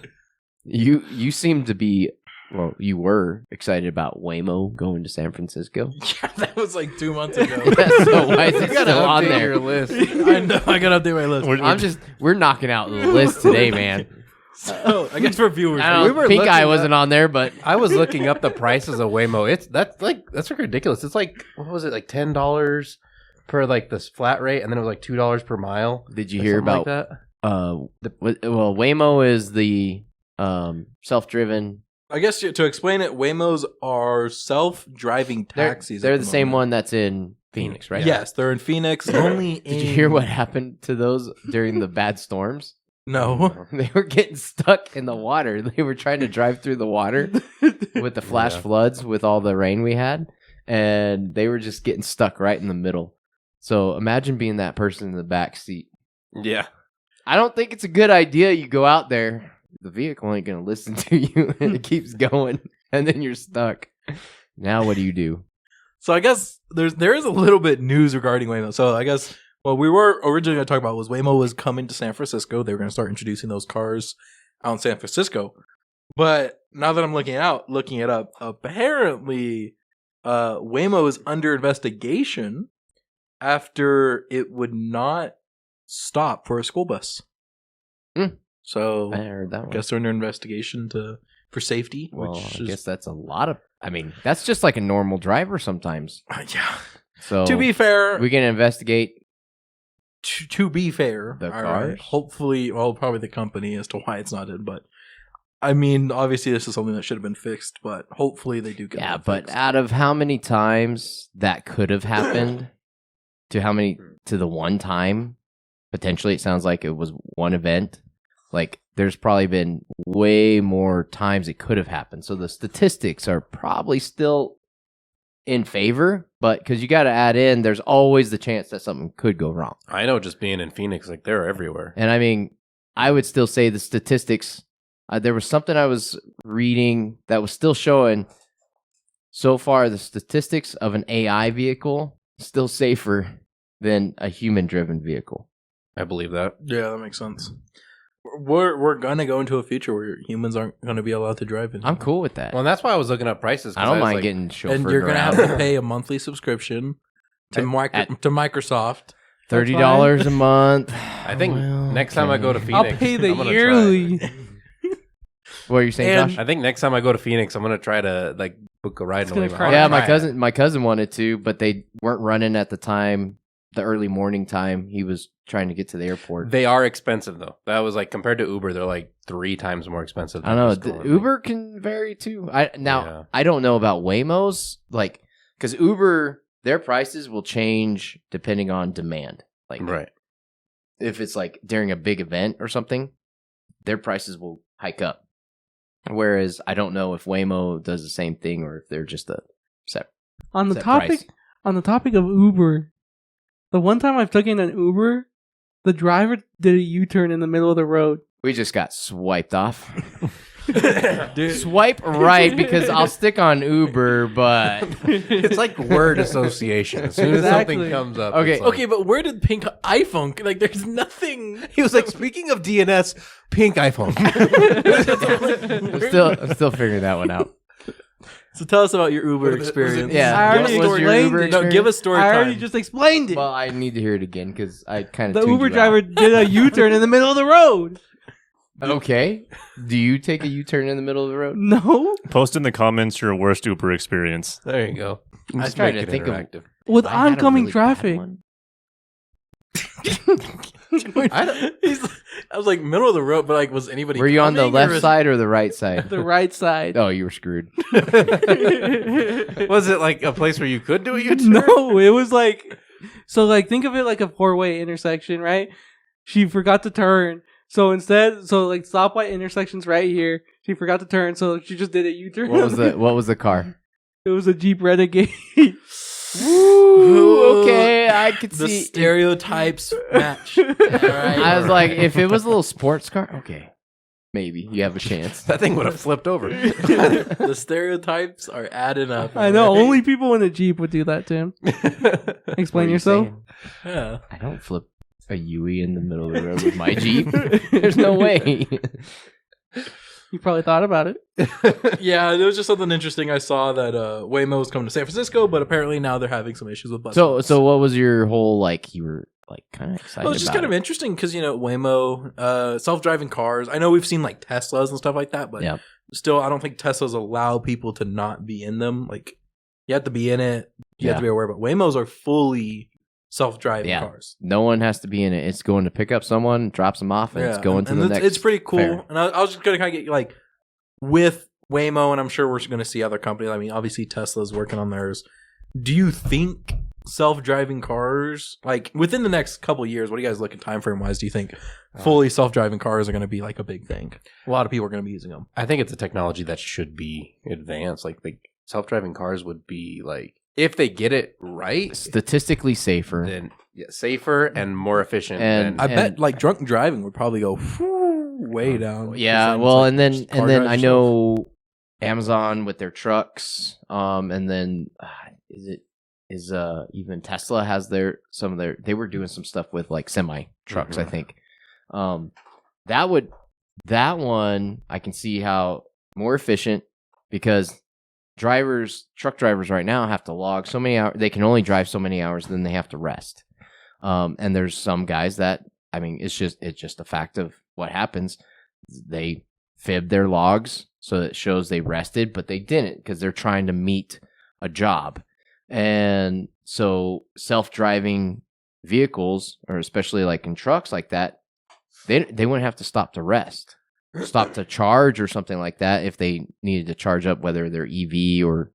you seem to be, well, you were excited about Waymo going to San Francisco. Yeah, that was like 2 months ago. So why is it You gotta still on update there? your list. I know. I gotta update my list. We're We're knocking out the list today, man. So I guess for viewers, I We don't were know, Pink looking Eye at- wasn't on there, but I was looking up the prices of Waymo. That's like ridiculous. It's like, what was it, like $10 per like this flat rate, and then it was like $2 per mile. did you or hear something about like that? well, Waymo is the self-driven. I guess to explain it, Waymos are self-driving taxis. They're at the same moment. one that's in Phoenix, right? Yes, they're in Phoenix. Only Did you hear what happened to those during the bad storms? No. They were getting stuck in the water. They were trying to drive through the water with the flash Yeah. floods with all the rain we had, and they were just getting stuck right in the middle. So imagine being that person in the back seat. Yeah. I don't think it's a good idea. You go out there, the vehicle ain't gonna listen to you, and it keeps going, and then you're stuck. Now what do you do? So I guess there is a little bit news regarding Waymo. So I guess what we were originally going to talk about was Waymo was coming to San Francisco. They were going to start introducing those cars out in San Francisco. But now that I'm looking it up, apparently Waymo is under investigation after it would not stop for a school bus. Hmm. So I heard that I one. guess they're under investigation for safety, Well, which I is guess that's a lot of. I mean, that's just like a normal driver sometimes. yeah. So To be fair, we can investigate. to be fair, The all cars? right, hopefully, well, probably the company as to why it's not in, but I mean, obviously, this is something that should have been fixed, but hopefully they do get Yeah, that but fixed. out of how many times that could have happened to how many to the one time, potentially it sounds like it was one event. Like there's probably been way more times it could have happened. So the statistics are probably still in favor, but because you got to add in, there's always the chance that something could go wrong. I know, just being in Phoenix, like they're everywhere. And I mean, I would still say the statistics. There was something I was reading that was still showing so far the statistics of an AI vehicle still safer than a human-driven vehicle. I believe that. Yeah, that makes sense. We're gonna go into a future where humans aren't gonna be allowed to drive in. I'm cool with that. Well, and that's why I was looking up prices. 'cause I don't was mind like, getting chauffeured and you're gonna around. have to pay a monthly subscription to to Microsoft. $30 a month. I think Well, next time I go to okay. Phoenix, I'll pay the I'm gonna yearly. What are you saying, And- Josh? I think next time I go to Phoenix, I'm gonna try to like book a ride. It's in gonna Waymo. I cry. wanna Yeah, try my it. cousin wanted to, but they weren't running at the time, the early morning time. He was trying to get to the airport. They are expensive though. That was like compared to Uber, they're like 3 times more expensive. I don't know. just going. Uber can vary too. Yeah. I don't know about Waymo's, like, because Uber, their prices will change depending on demand. Like, Right. if it's like during a big event or something, their prices will hike up. Whereas I don't know if Waymo does the same thing or if they're just a set. On the set topic price. on the topic of Uber, the one time I've taken an Uber, the driver did a U-turn in the middle of the road. We just got swiped off. Dude, Swipe right because I'll stick on Uber, but It's like word association. As soon as Exactly. something comes up, Okay, it's like- okay, but where did pink iPhone? Like, there's nothing. He was like, speaking of DNS, pink iPhone. I'm still figuring that one out. So tell us about your Uber Was it- experience. Yeah, I what already was your explained Uber it. No, experience? give us story I already time. just explained it. Well, I need to hear it again because I kind The of Uber driver did a U-turn in the middle of the road. Okay, do you take a U-turn in the middle of the road? No, Post in the comments your worst Uber experience. There you go. I was Just trying make to it think of- interactive. with I had a oncoming really bad traffic. one. I was like middle of the road, but like, was anybody? Were you on the coming, or left was- side or the right side? The right side. Oh, you were screwed. Was it like a place where you could do a U-turn? No, it was like so. Like, think of it like a 4-way intersection, right? She forgot to turn, so instead, like stoplight intersection's right here. She forgot to turn, so she just did a U-turn. What was the car? It was a Jeep Renegade. Ooh, okay, I could The see. stereotypes match. All right. I was like, if it was a little sports car, okay, maybe you have a chance. That thing would have flipped over. The stereotypes are adding up. I know. Right? Only people in a Jeep would do that, Tim. What Explain are you yourself. saying? Yeah. I don't flip a Yui in the middle of the road with my Jeep. There's no way. You probably thought about it. Yeah, there was just something interesting. I saw that Waymo was coming to San Francisco, but apparently now they're having some issues with buses. So what was your whole like? You were like kind of excited. Well, it's just about kind of it. interesting because Waymo, self-driving cars. I know we've seen like Teslas and stuff like that, but Yeah. still, I don't think Teslas allow people to not be in them. Like you have to be in it, you have to be aware. But Waymos are fully self-driving Yeah. cars. No one has to be in it. It's going to pick up someone, drops them off, and it's going to the next. It's pretty cool. fair. And I was just gonna kind of get like with Waymo, and I'm sure we're going to see other companies. I mean, obviously Tesla's working on theirs. Do you think self-driving cars, like within the next couple of years, what do you guys look at time frame wise? Do you think fully self-driving cars are going to be like a big thing? A lot of people are going to be using them. I think it's a technology that should be advanced. Like self-driving cars would be like, if they get it right, Statistically safer. then safer and more efficient. And- I bet like drunk driving would probably go way down. Yeah, Things well, like and then just car I drive yourself. know Amazon with their trucks, and then even Tesla has they were doing some stuff with like semi trucks, I think. That one I can see how more efficient because truck drivers right now have to log so many hours. They can only drive so many hours, then they have to rest. And there's some guys that, I mean, it's just a fact of what happens. They fib their logs so it shows they rested, but they didn't because they're trying to meet a job. And so self-driving vehicles, or especially like in trucks like that, they wouldn't have to stop to rest, stop to charge or something like that if they needed to charge up, whether they're EV or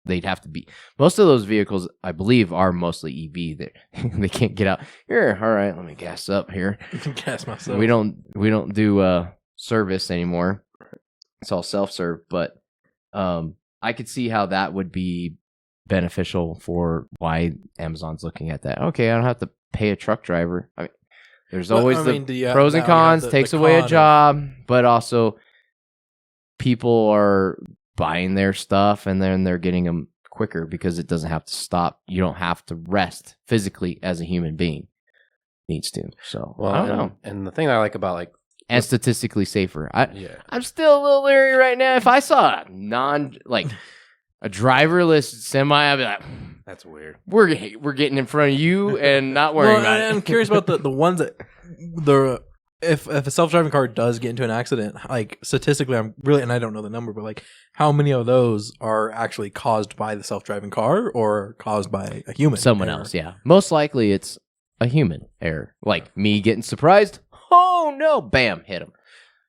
they'd have to be. Most of those vehicles, I believe, are mostly EV. They can't get out here. All right, let me gas up here. Gas myself. We don't do service anymore. It's all self-serve, but I could see how that would be beneficial for why Amazon's looking at that. Okay, I don't have to pay a truck driver. I mean, there's always pros and cons. Takes away a job, but also people are buying their stuff and then they're getting them quicker because it doesn't have to stop. You don't have to rest physically as a human being needs to. So well, I don't know. And the thing that I like about like And statistically safer. yeah, I'm still a little leery right now. If I saw a driverless semi, I'd be like, that's weird. we're getting in front of you and not worrying about I'm it. curious about the ones that if a self-driving car does get into an accident, like statistically, I'm really, and I don't know the number, but like how many of those are actually caused by the self-driving car or caused by a human? Someone error? else, yeah. Most likely it's a human error. Like me getting surprised. Oh no, bam, hit him.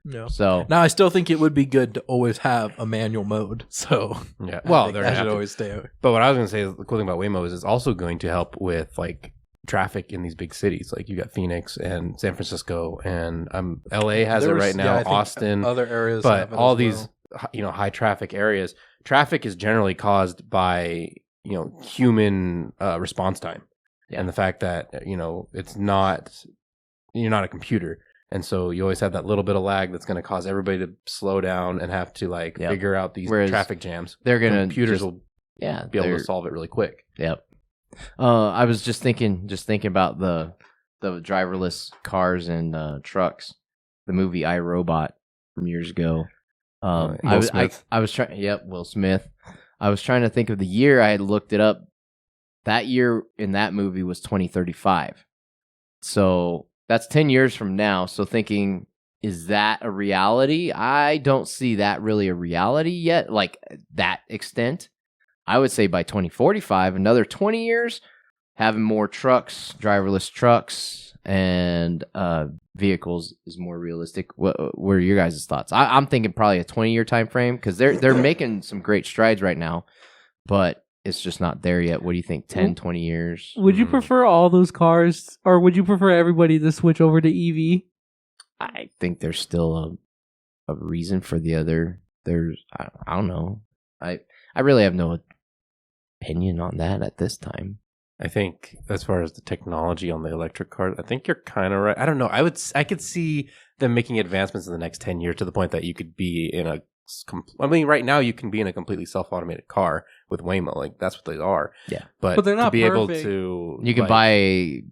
No. So Now I still think it would be good to always have a manual mode. So Yeah. I Well, think they're that gonna should have to. always stay. But what I was going to say is the cool thing about Waymo is it's also going to help with like traffic in these big cities. Like you got Phoenix and San Francisco and LA has it right now, I think Austin, other areas, but have it all as these well. high traffic areas, traffic is generally caused by human response time. Yeah. And the fact that it's not, you're not a computer. And so you always have that little bit of lag that's going to cause everybody to slow down and have to Yep. figure out these Whereas traffic jams. they're gonna Computers will be be able to solve it really quick. Yep. I was just thinking about the driverless cars and trucks. The movie I, Robot from years ago. Will Smith. I was trying. Yep, Will Smith. I was trying to think of the year. I had looked it up. That year in that movie was 2035. So that's 10 years from now. So thinking, is that a reality? I don't see that really a reality yet, like that extent. I would say by 2045, another 20 years, having more trucks, driverless trucks, and vehicles is more realistic. What are your guys' thoughts? I'm thinking probably a 20-year time frame because they're making some great strides right now, but it's just not there yet. What do you think? 10, 20 years? Would you prefer all those cars, or would you prefer everybody to switch over to EV? I think there's still a reason for the other. I don't know. I really have no opinion on that at this time. I think as far as the technology on the electric car, I think you're kind of right. I don't know. I could see them making advancements in the next 10 years to the point that you could be in a right now you can be in a completely self-automated car with Waymo. Like that's what they are. Yeah. But they're not to be able perfect. to You can buy a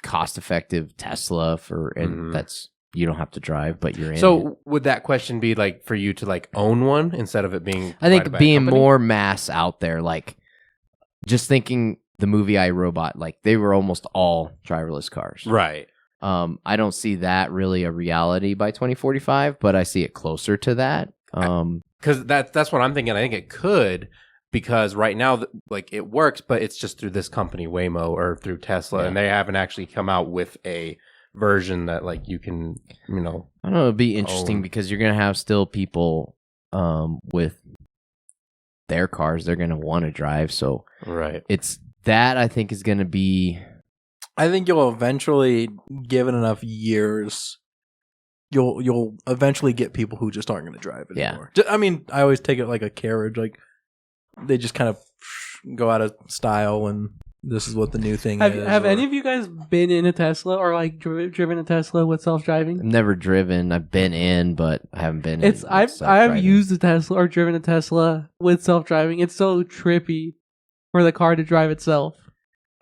cost-effective Tesla and Mhm. that's you don't have to drive, but you're in. it. So would that question be like for you to like own one instead of it being I think provided by a being company? more mass out there, like just thinking the movie iRobot, like they were almost all driverless cars. Right. I don't see that really a reality by 2045, but I see it closer to that. Because that's what I'm thinking. I think it could, because right now, like it works, but it's just through this company Waymo or through Tesla, and they haven't actually come out with a version that like you can, I don't know. It'd be interesting because you're gonna have still people with their cars they're gonna want to drive. So right. it's that I think is gonna be. I think you'll eventually, given enough years, you'll eventually get people who just aren't going to drive it anymore. I mean, I always take it like a carriage. Like they just kind of go out of style, and this is what the new thing is. Have any of you guys been in a Tesla or like driven a Tesla with self-driving? I've never driven. I've been in, but I haven't been. I've used a Tesla or driven a Tesla with self-driving. It's so trippy for the car to drive itself.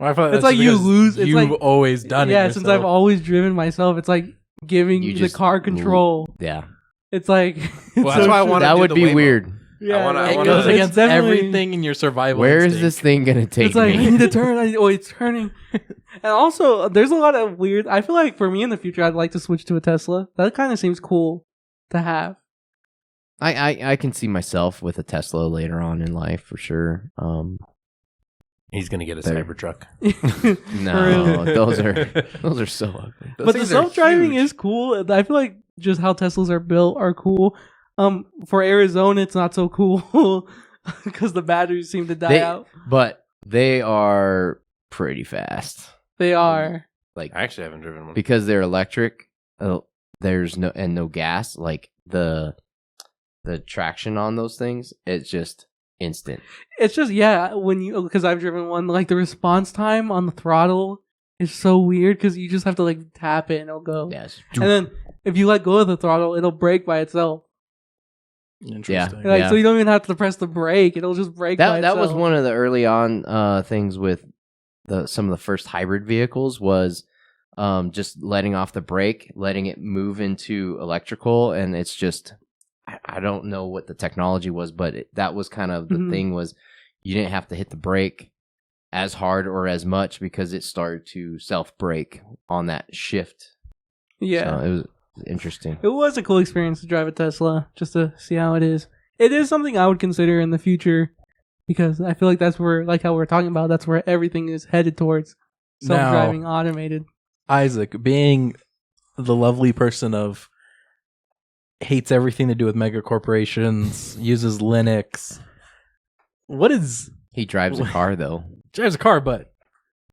I feel it's like you lose. It's you've like, always done it. Yeah, yourself. since I've always driven myself, it's like giving the car control. Yeah, it's like. Well, that's why I want. That would be weird. Yeah, it goes against everything in your survival. Where instinct. is this thing gonna take it's like, me? I need to turn. It's turning. And also, there's a lot of weird. I feel like for me in the future, I'd like to switch to a Tesla. That kind of seems cool to have. I can see myself with a Tesla later on in life for sure. He's gonna get a Cybertruck. No, those are so ugly. But the self-driving is cool. I feel like just how Teslas are built are cool. For Arizona, it's not so cool because the batteries seem to die out. But they are pretty fast. They are. Like I actually haven't driven one because they're electric. There's no gas. Like the traction on those things, it's just instant. It's just because I've driven one. Like the response time on the throttle is so weird because you just have to like tap it and it'll go. Yes. And then if you let go of the throttle, it'll brake by itself. Interesting. Like so you don't even have to press the brake; it'll just brake by itself. That was one of the early on things with some of the first hybrid vehicles was just letting off the brake, letting it move into electrical, and it's just I don't know what the technology was, but that was kind of the thing was you didn't have to hit the brake as hard or as much because it started to self brake on that shift. Yeah, so it was interesting. It was a cool experience to drive a Tesla just to see how it is. It is something I would consider in the future because I feel like that's where, like how we're talking about, that's where everything is headed towards self-driving, automated. Isaac, being the lovely person of hates everything to do with mega corporations, uses Linux. What is... He drives a car, though. Drives a car, but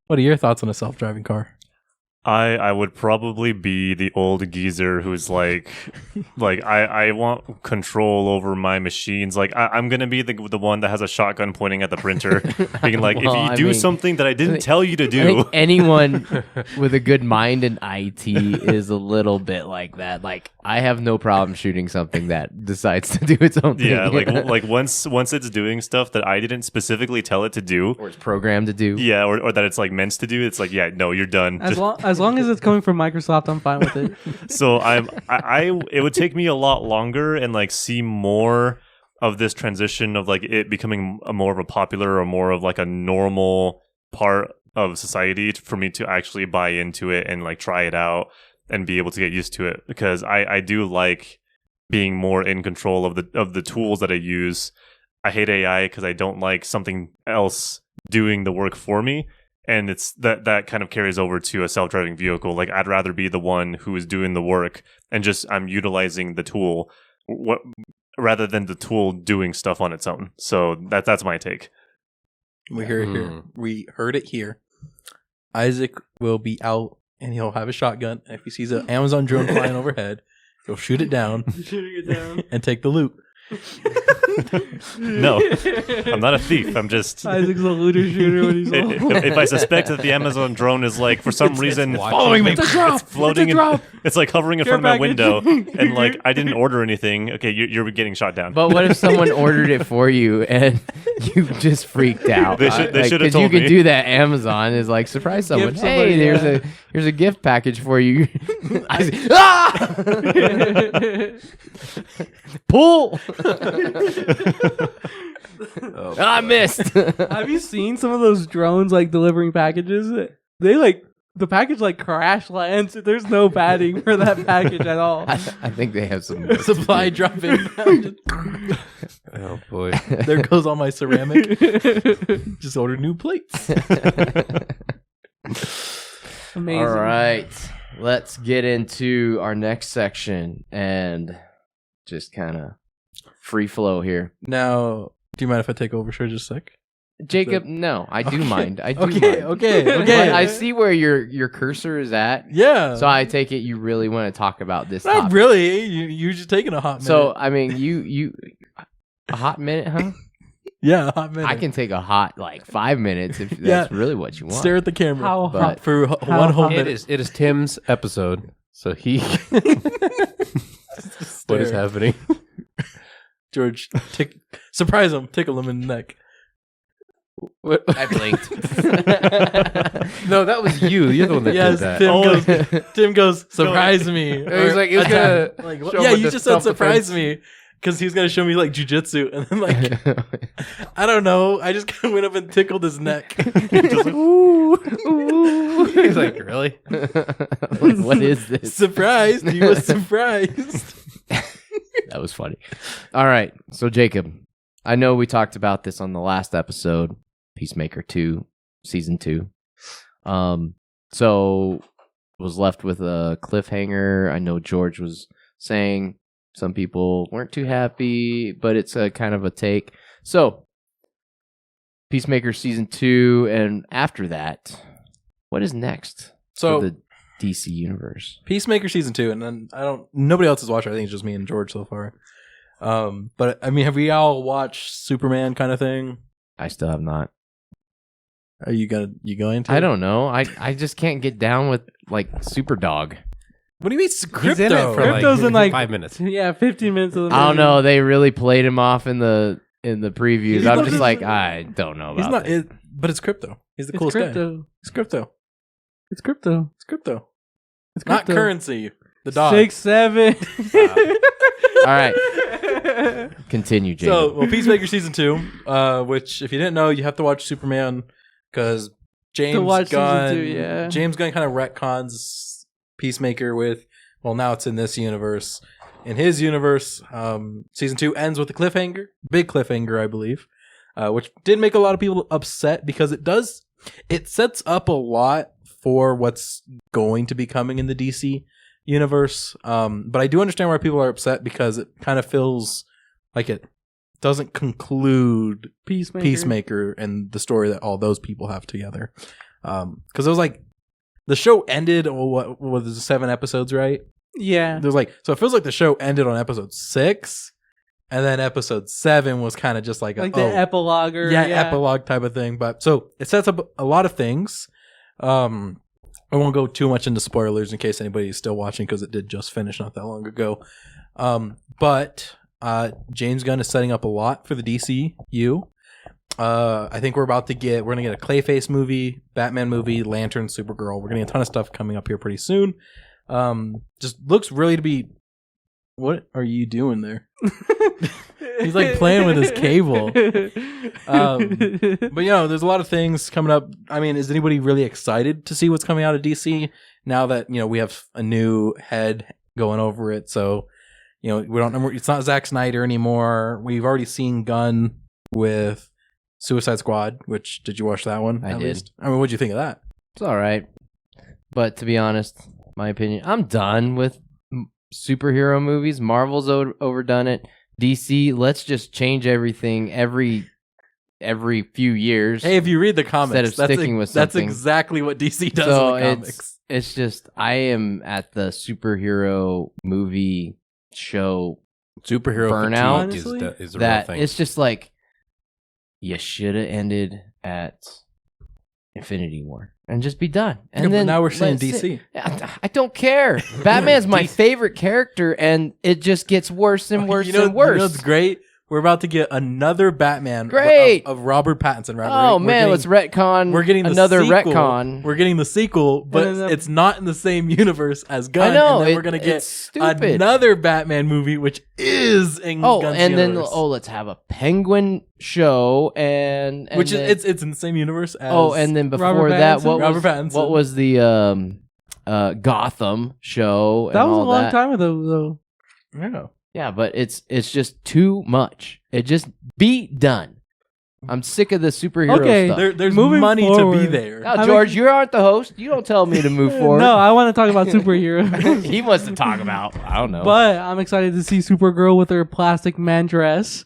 what are your thoughts on a self-driving car? I would probably be the old geezer who's like I want control over my machines. Like I'm gonna be the one that has a shotgun pointing at the printer, being like, Well, if you do something that I didn't tell you to I do. think anyone with a good mind in IT is a little bit like that. Like I have no problem shooting something that decides to do its own thing. Yeah, like once it's doing stuff that I didn't specifically tell it to do, or it's programmed to do. Yeah, or that it's like meant to do. It's like, yeah, no, you're done. As long as it's coming from Microsoft, I'm fine with it. So it would take me a lot longer and like see more of this transition of like it becoming a more of a popular or more of like a normal part of society for me to actually buy into it and like try it out and be able to get used to it, because I do like being more in control of the tools that I use. I hate AI because I don't like something else doing the work for me. And it's that kind of carries over to a self-driving vehicle. Like I'd rather be the one who is doing the work and just I'm utilizing the tool rather than the tool doing stuff on its own. So that's my take. We heard it here. We heard it here. Isaac will be out and he'll have a shotgun. And if he sees an Amazon drone flying overhead, he'll shoot it down, and take the loot. No, I'm not a thief. I'm just Isaac's a looter shooter when he's if I suspect that the Amazon drone is like for some reason following me, it's a drop. it's floating, it's like hovering in front of my window, package. and like I didn't order anything. Okay, you're getting shot down. But what if someone ordered it for you and you just freaked out? They should have told you me. can do that. Amazon is like surprise someone. Give Hey, somebody, here's a gift package for you. Ah! Pull. I missed. Have you seen some of those drones like delivering packages? They like the package like crash lands. There's no padding for that package at all. I think they have some work to Supply do. drop in. Oh boy. There goes all my ceramic. Just order new plates. Amazing. All right, let's get into our next section and just kind of free flow here. Now, do you mind if I take over for just a sec? Jacob, no, I do mind. I do Okay, mind. okay, But okay. I see where your cursor is at. Yeah. So I take it you really want to talk about this Not topic. really. You're just taking a hot minute. So I mean, you a hot minute, huh? yeah, a hot minute. I can take a hot like 5 minutes if Yeah. that's really what you want. stare at the camera How But- hot? for How one whole hot? minute. It is Tim's episode, so he. What is Stare. happening? George, surprise him, tickle him in the neck. What? I blinked. No, that was you. You're the one that Yes, did that. Tim Oh. goes. Tim goes. Surprise me. He's like, he was gonna like, show yeah, him you with just the said surprise self-defense. me because he was gonna show me like jujitsu, and then like I don't know. I just kind of went up and tickled his neck. Just like, ooh. He's like, really? Like, what is this? Surprised. He was surprised. That was funny. All right. So, Jacob, I know we talked about this on the last episode, Peacemaker 2, Season 2. So, was left with a cliffhanger. I know George was saying some people weren't too happy, but it's a kind of a take. So, Peacemaker Season 2, and after that, what is next So for the DC universe? Peacemaker season 2, and then nobody else has watched it. I think it's just me and George so far. But I mean, have we all watched Superman kind of thing? I still have not. Are you going to? I don't know. I just can't get down with like Superdog. What do you mean He's crypto? in it for Crypto's in, like, 5 minutes. Yeah, 15 minutes of the I don't movie. know. They really played him off in the previews. He's I'm not- just like, I don't know He's about not that. but it's crypto. He's the It's coolest guy. crypto. It's crypto. It's crypto. It's crypto. It's Not crypto. currency. The dog. 6'7". All right, continue, Jacob. So, well, Peacemaker season 2, which if you didn't know, you have to watch Superman because James watch season Gunn. 2, yeah. James Gunn kind of retcons Peacemaker with, well, now it's in this universe. In his universe, season 2 ends with a cliffhanger, big cliffhanger, I believe, which did make a lot of people upset because it sets up a lot for what's going to be coming in the DC universe. But I do understand why people are upset because it kind of feels like it doesn't conclude Peacemaker and the story that all those people have together. Because it was like the show ended. What was it, 7 episodes, right? Yeah. There's like, so it feels like the show ended on episode 6, and then episode 7 was kind of just like Like the epilogue or epilogue type of thing. But so it sets up a lot of things. I won't go too much into spoilers in case anybody is still watching because it did just finish not that long ago. But James Gunn is setting up a lot for the DCU. I think we're gonna get a Clayface movie, Batman movie, Lantern, Supergirl. We're gonna get a ton of stuff coming up here pretty soon. Just looks really to be. What are you doing there? He's like playing with his cable. But there's a lot of things coming up. I mean, is anybody really excited to see what's coming out of DC now that we have a new head going over it? So we don't know. It's not Zack Snyder anymore. We've already seen Gunn with Suicide Squad. Which, did you watch that one? I at did. least? I mean, what'd you think of that? It's all right, but to be honest, my opinion, I'm done with superhero movies. Marvel's overdone it. DC, let's just change everything every few years. Hey, if you read the comics, Instead of sticking with that's something. exactly what DC does so in the comics. it's just I am at the superhero movie show Superhero Burnout? fatigue is a real that thing. it's just like you should have ended at Infinity War and just be done. And Yeah, but then now we're seeing let it sit. DC. I don't care. Batman's my favorite character, and it just gets worse and worse and You know worse. what's great? we're about to get another Batman. Great! Of Robert Pattinson. Right? Oh We're man, getting- let's retcon. We're getting the another sequel. retcon. We're getting the sequel, but then it's not in the same universe as Gunn. I know. And then we're gonna get it's stupid. another Batman movie, which is in Oh, Gunn's and then universe. let's have a Penguin show, and which then, is it's in the same universe as and then before Robert that, Pattinson? Robert Pattinson. what was the Gotham show? That and was a all long that. time ago, though. yeah. Yeah, but it's just too much. It just be done. I'm sick of the superhero Okay, stuff. There's Moving money to be forward. there. Now, George, you aren't the host. You don't tell me to move forward. No, I want to talk about superheroes. he wants to talk about. I don't know. But I'm excited to see Supergirl with her Plastic Man dress.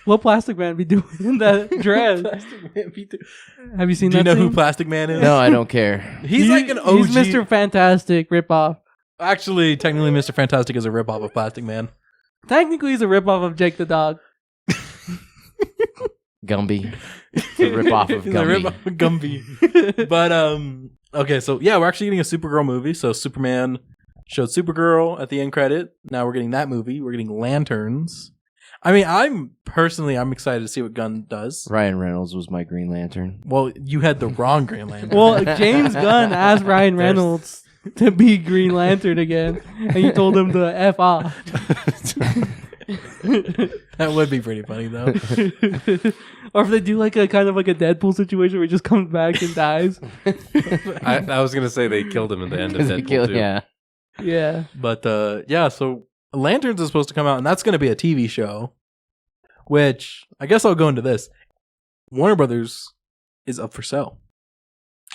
What Plastic Man be doing in that dress? Have you seen Do you that know who scene? Plastic Man is? no, I don't care. He's like an OG. He's Mr. Fantastic ripoff. Actually, technically, Mr. Fantastic is a ripoff of Plastic Man. Technically, he's a ripoff of Jake the Dog. Gumby. It's a ripoff of He's a Gumby. ripoff of Gumby. But okay, so yeah, we're actually getting a Supergirl movie. So Superman showed Supergirl at the end credit. Now we're getting that movie. We're getting Lanterns. I mean, I'm excited to see what Gunn does. Ryan Reynolds was my Green Lantern. Well, you had the wrong Green Lantern. Well, James Gunn asked Ryan Reynolds to be Green Lantern again, and you told him to F off. That would be pretty funny though. Or if they do like a kind of like a Deadpool situation where he just comes back and dies. I was gonna say they killed him at the end of Deadpool 2. Yeah. Yeah. But yeah, so Lanterns is supposed to come out, and that's going to be a TV show. Which I guess I'll go into this. Warner Brothers is up for sale.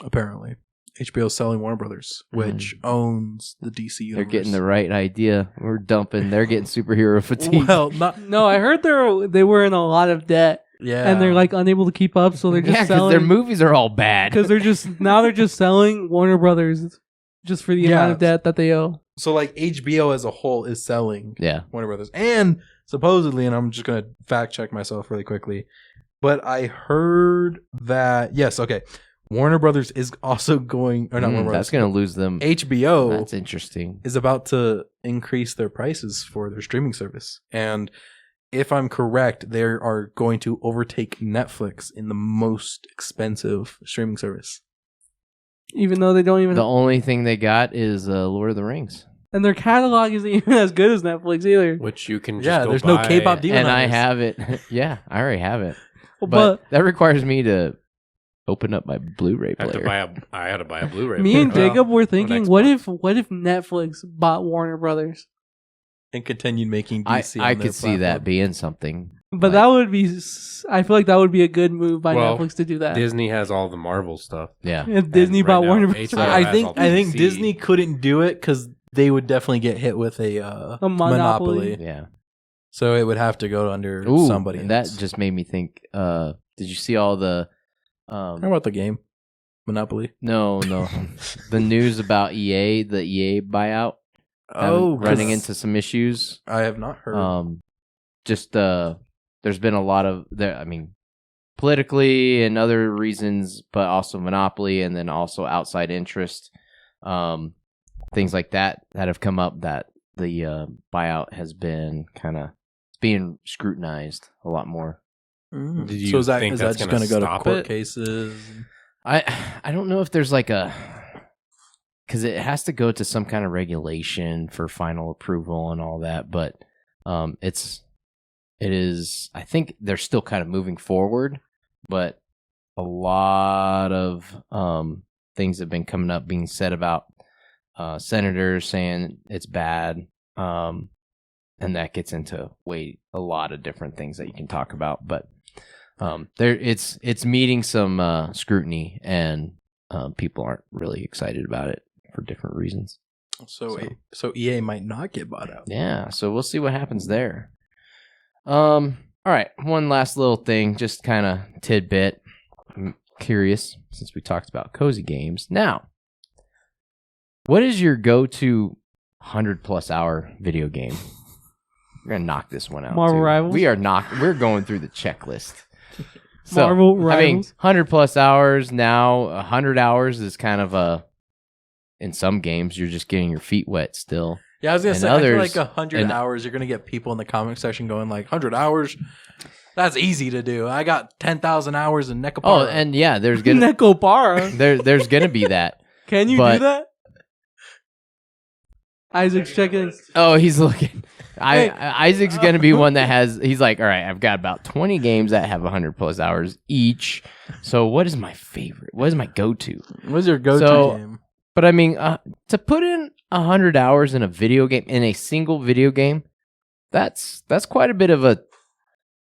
Apparently, HBO is selling Warner Brothers, which owns the DC universe. They're getting the right idea. We're dumping. They're getting superhero fatigue. well, not No, I heard they were in a lot of debt yeah, and they're like unable to keep up, so they're just yeah, because selling their movies are all bad. because they're just selling Warner Brothers just for the Yeah. amount of debt that they owe. so like HBO as a whole is selling Yeah. Warner Brothers, and supposedly, and I'm just gonna fact check myself really quickly, but I heard that Warner Brothers is also going, or not Warner Brothers, That's going to lose them. HBO That's interesting. is about to increase their prices for their streaming service, and if I'm correct, they are going to overtake Netflix in the most expensive streaming service. Even though they don't even The only thing they got is Lord of the Rings. and their catalog isn't even as good as Netflix either. Which you can just Yeah, go there's no buy. K-pop demon And I hunters. have it. Yeah, I already have it. But But that requires me to open up my Blu-ray I had to player. I had to buy a Blu-ray. me and player. Jacob were thinking, what Xbox. if Netflix bought Warner Brothers? and continued making I DC. I on their could see that platform. being something. But Like- that would be, I feel like that would be a good move by Well, Netflix to do that. Disney has all the Marvel stuff. Yeah. If Disney right bought now, Warner HBO Brothers, has I think all the I think DC. Disney couldn't do it because they would definitely get hit with a monopoly. Yeah. So it would have to go under Ooh, somebody. and that else. just made me think. Did you see all the? How about the game Monopoly? No, the news about EA, the EA buyout, Oh, running 'cause into some issues. I have not heard. Just there's been a lot of there. I mean, politically and other reasons, but also monopoly, and then also outside interest, things like that have come up. That the buyout has been kind of being scrutinized a lot more. Mm. Do you So is that think is that that's just gonna going to go to stop court it? cases? I don't know if there's like a, because it has to go to some kind of regulation for final approval and all that, but it is, I think they're still kind of moving forward, but a lot of things have been coming up being said about senators saying it's bad, and that gets into a lot of different things that you can talk about, but it's meeting some scrutiny, and people aren't really excited about it for different reasons. So EA might not get bought out. Yeah, so we'll see what happens there. All right, one last little thing, just kind of tidbit. I'm curious, since we talked about cozy games. Now, what is your go-to 100+ hour video game? We're gonna knock this one out. Marvel too. Rivals? We're going through the checklist. So, Marvel I mean, Rivals? 100+ hours now. 100 hours is kind of in some games you're just getting your feet wet still. Yeah, I was gonna And say, I feel others- like 100 and- hours, you're gonna get people in the comment section going like, 100 hours? That's easy to do. I got 10,000 hours in Nekapara. Oh, and yeah, there's gonna Nekopara. there's gonna be that. Can you But- do that? Isaac's checking. Oh, he's looking. Hey. Isaac's gonna be one that has. He's like, all right, I've got about 20 games that have 100+ hours each. So what is my favorite? What is my go-to? What's your go-to So- game? But I mean, to put in 100 hours in a video game, in a single video game, that's quite a bit of a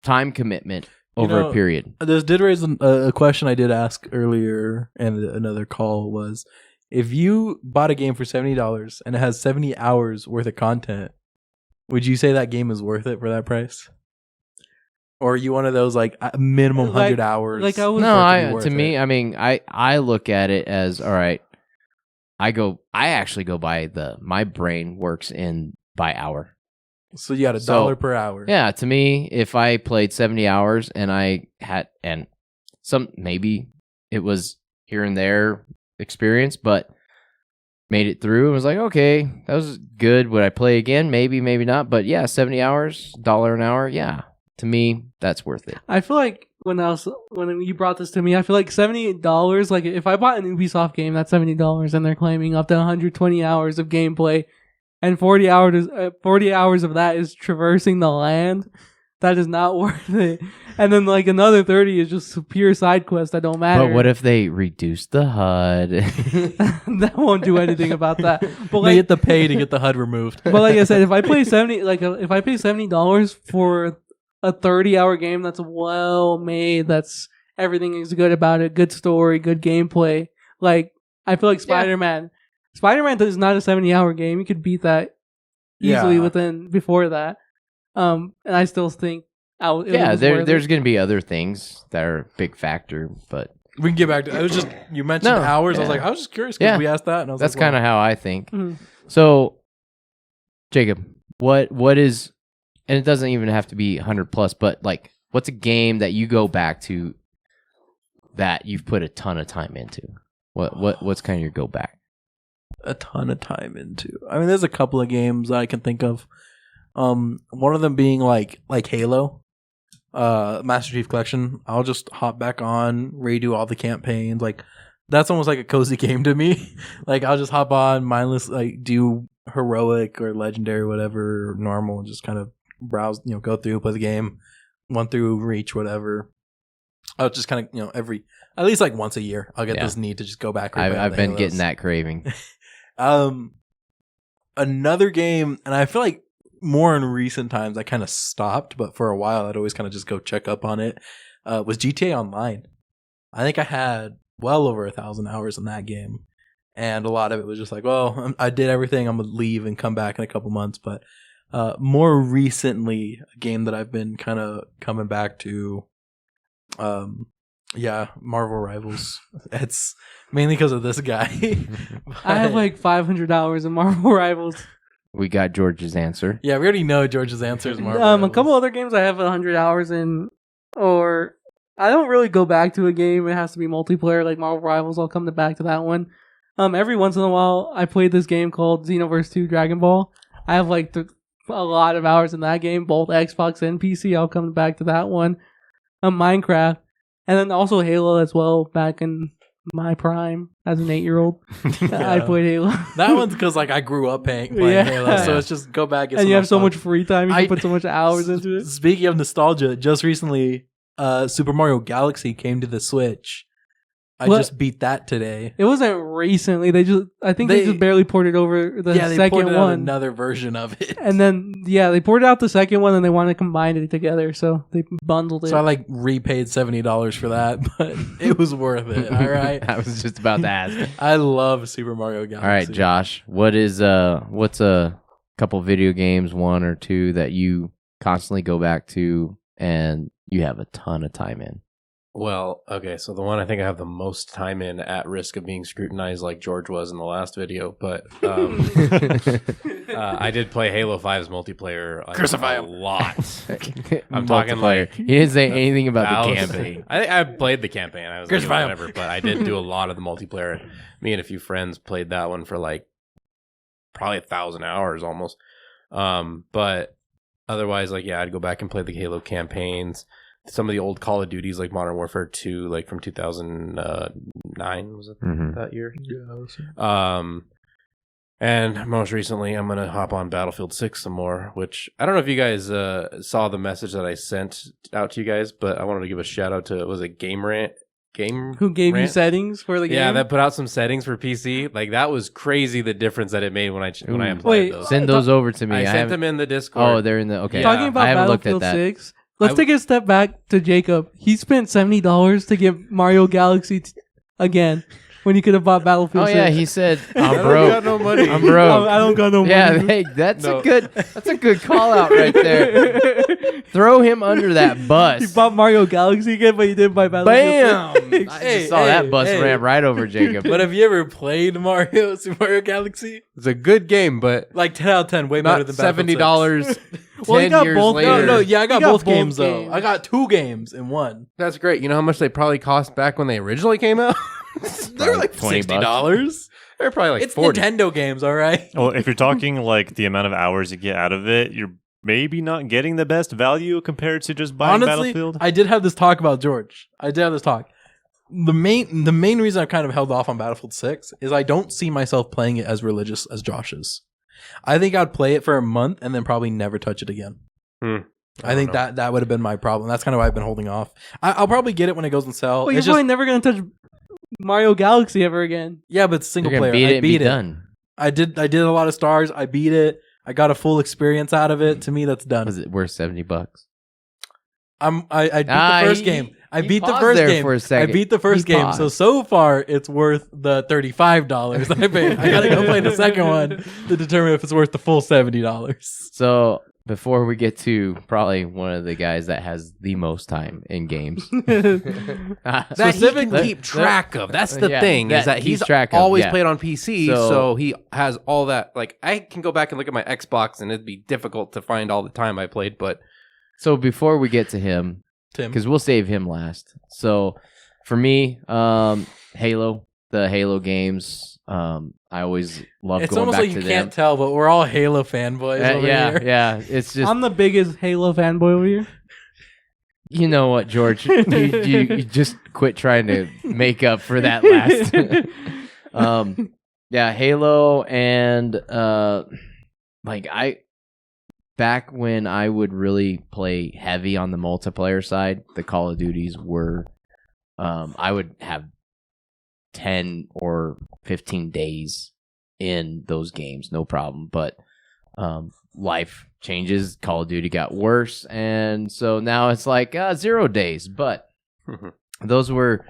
time commitment over know, a period. This did raise a question I did ask earlier, and another call was, if you bought a game for $70 and it has 70 hours worth of content, would you say that game is worth it for that price? Or are you one of those like minimum 100 hours? like I was- No, to me, I mean, I look at it as, all right, I actually go by my brain works in by hour. So you got $1 per hour. Yeah, to me, if I played 70 hours and maybe it was here and there experience, but made it through and was like, okay, that was good. Would I play again? Maybe, maybe not. But yeah, 70 hours, $1 an hour. Yeah, to me, that's worth it. I feel like when you brought this to me, I feel like $70. Like if I bought an Ubisoft game, that's $70, and they're claiming up to 120 hours of gameplay, and 40 hours of that is traversing the land. That is not worth it. And then like another 30 is just pure side quests that don't matter. But what if they reduce the HUD? That won't do anything about that. But They get to pay to get the HUD removed. But like I said, if I pay $70 for a 30-hour game that's well made, that's everything is good about it, good story, good gameplay. Like I feel like Spider-Man is not a 70-hour game. You could beat that easily before that. And I still think there's going to be other things that are a big factor, but We can get back to. It was just you mentioned hours. I was yeah. like, I was just curious because Yeah. we asked that, and I was that's like, kind of how I think. Mhm. So, Jacob, what is, and it doesn't even have to be 100+, but like, what's a game that you go back to that you've put a ton of time into? What's kind of your go back? a ton of time into. I mean, there's a couple of games I can think of. One of them being like Halo, Master Chief Collection. I'll just hop back on, redo all the campaigns. Like that's almost like a cozy game to me. Like I'll just hop on, mindless, like do heroic or legendary, or whatever, or normal, and just kind of browse, go through, play the game, 1 through reach, whatever. I'll just kind of, at least like once a year, I'll get this need to just go back. I've been getting that craving. Another game, and I feel like more in recent times I kind of stopped, but for a while I'd always kind of just go check up on it, was GTA Online. I think I had well over 1,000 hours in that game, and a lot of it was just like, well, I did everything, I'm gonna leave and come back in a couple months. But more recently, a game that I've been kind of coming back to, Marvel Rivals. It's mainly because of this guy. I have like 500 hours in Marvel Rivals. We got George's answer. Yeah, we already know George's answer is Marvel A Rivals. couple other games I have 100 hours in, or I don't really go back to a game. It has to be multiplayer, like Marvel Rivals. I'll come back to that one. Every once in a while, I played this game called Xenoverse 2 Dragon Ball. I have like a lot of hours in that game, both Xbox and PC. I'll come back to that one. Minecraft, and then also Halo as well. Back in my prime as an 8-year-old, I played Halo. That one's because like I grew up playing Yeah. Halo, so it's just go back. And you have so much free time. You can put so much hours into it. Speaking of nostalgia, just recently, Super Mario Galaxy came to the Switch. I just beat that today. It wasn't recently. I think they just barely ported over the they second ported out one. another version of it. And then, they ported out the second one and they want to combine it together. So they bundled it. So I like repaid $70 for that, but it was worth it. All right. I was just about to ask. I love Super Mario Galaxy. All right, Josh, what's a couple video games, 1 or 2 that you constantly go back to and you have a ton of time in? Well, okay, so the one I think I have the most time in, at risk of being scrutinized like George was in the last video, but I did play Halo 5's multiplayer Crucify a him. lot. I'm talking like He didn't say anything about the thousands. campaign. I played the campaign. I was like, Crucify him. whatever, but I did do a lot of the multiplayer. Me and a few friends played that one for like probably 1,000 hours almost. But otherwise, like, yeah, I'd go back and play the Halo campaigns. Some of the old Call of Duties, like Modern Warfare 2, like from 2009, was it that year? Yeah. And most recently, I'm going to hop on Battlefield 6 some more, which I don't know if you guys saw the message that I sent out to you guys, but I wanted to give a shout out to, was it Game Rant? Who gave you Rant? settings for the game? Yeah, that put out some settings for PC. Like, that was crazy, the difference that it made when I applied Wait, those. Send those over to me. I sent haven't- them in the Discord. Oh, they're in the okay. Yeah. Talking I about haven't looked at Battlefield that. 6, let's take a step back to Jacob. He spent $70 to get Mario Galaxy again when he could have bought Battlefield Oh 6. yeah, he said I I'm don't broke. got no money. I'm broke. I don't got no money. Yeah, hey, that's No. a good call out right there. Throw him under that He bus. bought Mario Galaxy again, but he didn't buy Battlefield 6. Bam! I just saw that bus ramp right over Jacob. But have you ever played Super Mario Galaxy? It's a good game, but Like 10 out of 10, way better not than Battlefield $70 Well, he 10 got years both- later. No, yeah, I got got both both games though. games. I got 2 games in one. That's great. You know how much they probably cost back when they originally came out? They were like $20. $60. They're probably like It's 40. Nintendo games, all right. Well, if you're talking like the amount of hours you get out of it, you're maybe not getting the best value compared to just buying Honestly, Battlefield. I did have this talk about George. I did have this talk. The main reason I've kind of held off on Battlefield 6 is I don't see myself playing it as religious as Josh is. I think I'd play it for a month and then probably never touch it again. I think that would have been my problem. That's kind of why I've been holding off. I'll probably get it when it goes on sale. Well, you're It's probably just, never going to touch Mario Galaxy ever again. yeah, but it's single You're gonna player. beat it, I and be beat it. done. I did a lot of stars. I beat it. I got a full experience out of it. To me, that's done. Was it worth $70? I beat the first game. I he beat the paused first there game. for a second. I beat the first He game. paused. So far it's worth the $35 I paid. I gotta go play the second one to determine if it's worth the full $70. So before we get to probably one of the guys that has the most time in games, That he can keep track of. That's the Yeah, thing, is that that keeps he's track of, always yeah. played on PC, So- so he has all that. Like, I can go back and look at my Xbox, and it'd be difficult to find all the time I played, but So before we get to him, Tim. because we'll save him last. So for me, Halo, the Halo games, I always love It's going almost back like to you them. can't tell, but we're all Halo fanboys over yeah, here. yeah. It's just I'm the biggest Halo fanboy over here. you know what, George, you just quit trying to make up for that last. Yeah, Halo and like back when I would really play heavy on the multiplayer side, the Call of Duties were I would have 10 or 15 days in those games, no problem. But life changes, Call of Duty got worse, and so now it's like 0 days. But those were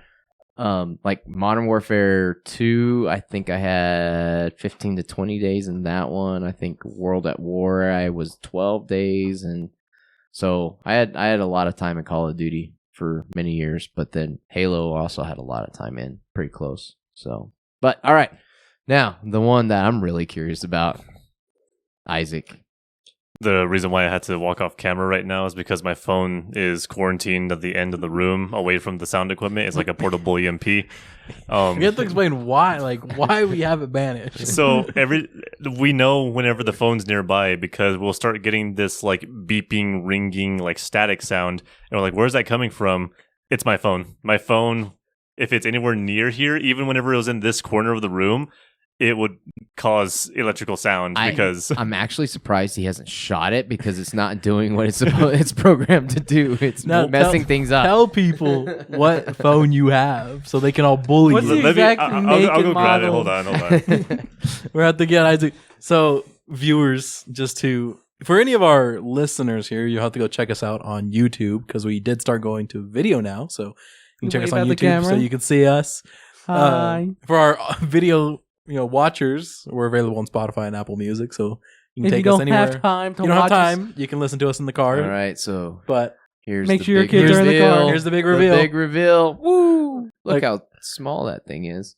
like Modern Warfare 2, I think I had 15 to 20 days in that one. I think World at War, I was 12 days. And so I had a lot of time in Call of Duty for many years, but then Halo also had a lot of time in, pretty close. So, but all right. Now, the one that I'm really curious about, Isaac. The reason why I had to walk off camera right now is because my phone is quarantined at the end of the room away from the sound equipment. It's like a portable EMP. We have to explain why we have it banished. So we know whenever the phone's nearby because we'll start getting this like beeping, ringing, like static sound. And we're like, where's that coming from? It's my phone. My phone, if it's anywhere near here, even whenever it was in this corner of the room, it would cause electrical sound because I'm actually surprised he hasn't shot it because it's not doing what it's programmed to do. It's Now, messing things up. Tell people what phone you have so they can all bully What's you. the exact I'll make go and grab it. model? Hold on. We're at the get Isaac. So viewers, for any of our listeners here, you have to go check us out on YouTube because we did start going to video now. So you can check us Wave on at the YouTube so camera. you can see us. Hi. For our video, watchers, we're available on Spotify and Apple Music, so you can If take you us don't anywhere. have time to you don't have watch us, time, you can listen to us in the car. All right, so But here's Make the sure your big kids are in the car. reveal. here's the big reveal. The big reveal. Woo! Look Like- how small that thing is.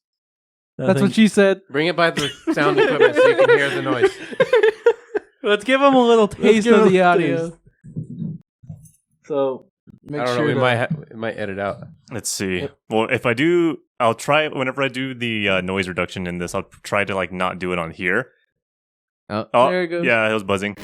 that's what she said. bring it by the sound equipment so you can hear the noise. Let's give them a little taste give of them the a audio. taste. So make I don't sure know. to- We might edit out. Let's see. Well, if I do, I'll try whenever I do the noise reduction in this. I'll try to like not do it on here. Oh, Oh, There it goes. yeah, it was buzzing.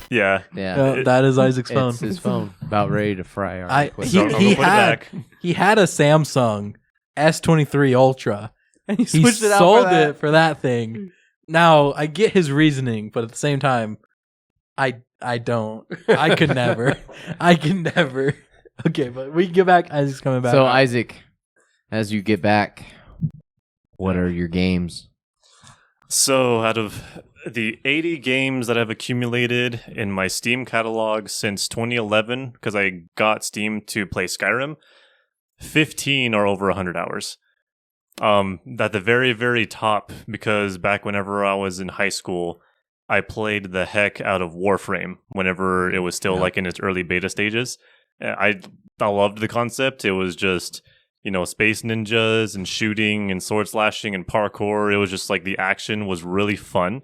Yeah. yeah. That is Isaac's phone. It's his phone. About ready to fry our I- equipment. He- So I'm gonna put it had- back. He had a Samsung S23 Ultra. And he He switched it out sold for that. it for that thing. Now I get his reasoning, but at the same time, I don't. I could never. I can never. Okay, but we can get back. Isaac's coming back. So Isaac, as you get back, what are your games? So, out of the 80 games that I've accumulated in my Steam catalog since 2011, because I got Steam to play Skyrim, 15 are over 100 hours. At the very, very top, because back whenever I was in high school, I played the heck out of Warframe whenever it was still like in its early beta stages. I loved the concept. It was just, space ninjas and shooting and sword slashing and parkour. It was just like the action was really fun.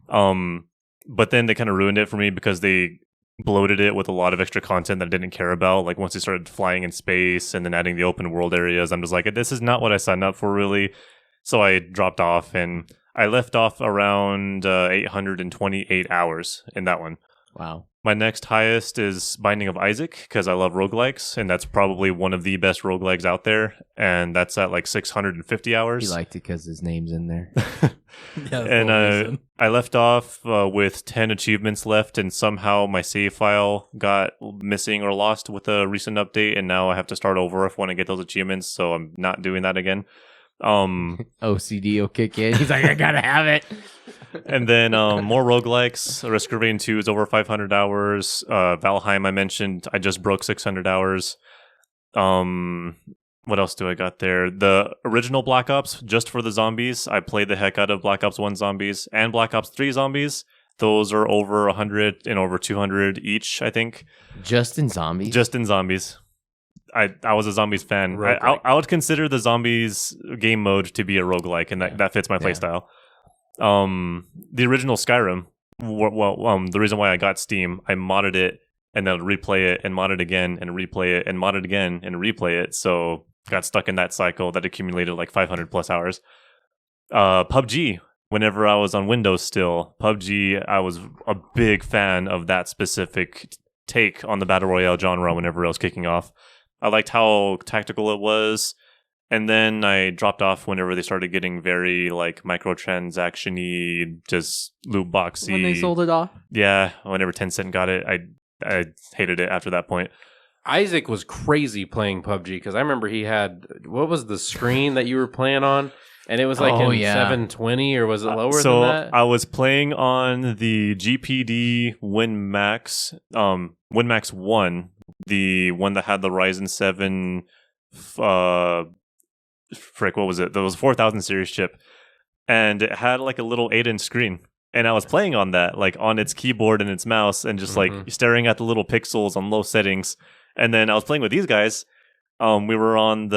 But then they kind of ruined it for me because they bloated it with a lot of extra content that I didn't care about. Like once they started flying in space and then adding the open world areas, I'm just like, this is not what I signed up for really. So I dropped off and I left off around 828 hours in that one. Wow. My next highest is Binding of Isaac because I love roguelikes, and that's probably one of the best roguelikes out there, and that's at like 650 hours. He liked it because his name's in there. Yeah, And I left off with 10 achievements left, and somehow my save file got missing or lost with a recent update, and now I have to start over if I want to get those achievements, so I'm not doing that again. OCD will kick in. He's like, I gotta have it. And then more roguelikes. Risk of Rain 2 is over 500 hours. Valheim, I mentioned, I just broke 600 hours. What else do I got there? The original Black Ops, just for the zombies. I played the heck out of Black Ops 1 zombies and Black Ops 3 zombies. Those are over 100 and over 200 each, I think. Just in zombies? Just in zombies. I was a zombies fan. I would consider the zombies game mode to be a roguelike, and that fits my playstyle. The original Skyrim, the reason why I got Steam, I modded it and then replay it and mod it again and replay it and mod it again and replay it. So got stuck in that cycle that accumulated like 500 plus hours. PUBG, whenever I was on Windows still, PUBG, I was a big fan of that specific take on the Battle Royale genre whenever it was kicking off. I liked how tactical it was. And then I dropped off whenever they started getting very like microtransaction-y, just loot boxy. When they sold it off. Yeah, whenever Tencent got it, I hated it after that point. Isaac was crazy playing PUBG because I remember he had, what was the screen that you were playing on? And it was like 720 or was it lower so than that? I was playing on the GPD WinMax, WinMax 1, the one that had the Ryzen 7, what was it? There was a 4000 series chip, and it had like a little 8-inch screen. And I was playing on that, like on its keyboard and its mouse, and just like staring at the little pixels on low settings. And then I was playing with these guys. We were on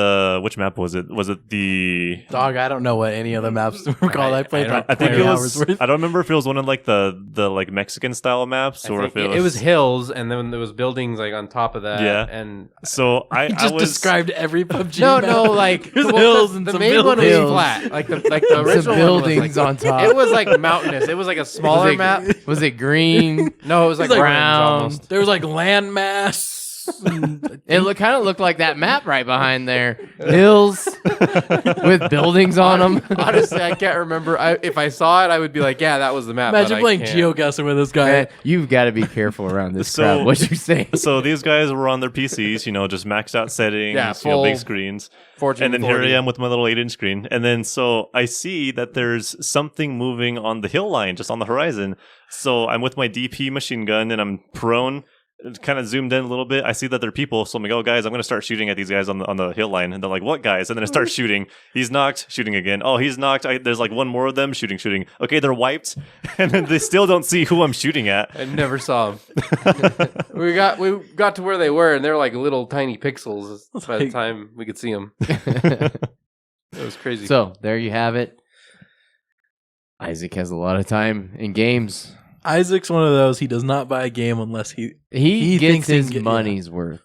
which map was it? Was it the Dog, I don't know what any other maps were called. I played I about think 20 it hours was. worth. I don't remember if it was one of like the like Mexican style maps, or if it was hills, and then there was buildings like on top of that. Yeah. And So I Just was described every PUBG no, map. like There's hills and the some main one was buildings. flat, like the Some original buildings one on top. It was like mountainous. It was like a smaller map. Was it green? No, it was like like brown. brown. Almost. There was like landmass. It kind of looked like that map right behind there. Hills with buildings on them. Honestly, I can't remember. If I saw it, I would be like, "Yeah, that was the map." Imagine but playing I can't. geoguessr with this guy. Man, you've got to be careful around this So- crowd. What you say? so these guys were on their PCs, just maxed out settings, Yeah, big full screens. Fortune And then here 40. I am with my little 8-inch screen. And then so I see that there's something moving on the hill line, just on the horizon. So I'm with my DP machine gun and I'm prone, kind of zoomed in a little bit. I see that they're people. So I'm like, oh, guys, I'm going to start shooting at these guys on the hill line. And they're like, what guys? And then I start shooting. He's knocked, shooting again. Oh, he's knocked. There's like one more of them, shooting. Okay, they're wiped. And then they still don't see who I'm shooting at. I never saw them. we got to where they were, and they're like little tiny pixels by the time we could see them. It was crazy. So there you have it. Isaac has a lot of time in games. Isaac's one of those, he does not buy a game unless he He thinks gets he his can get- money's worth.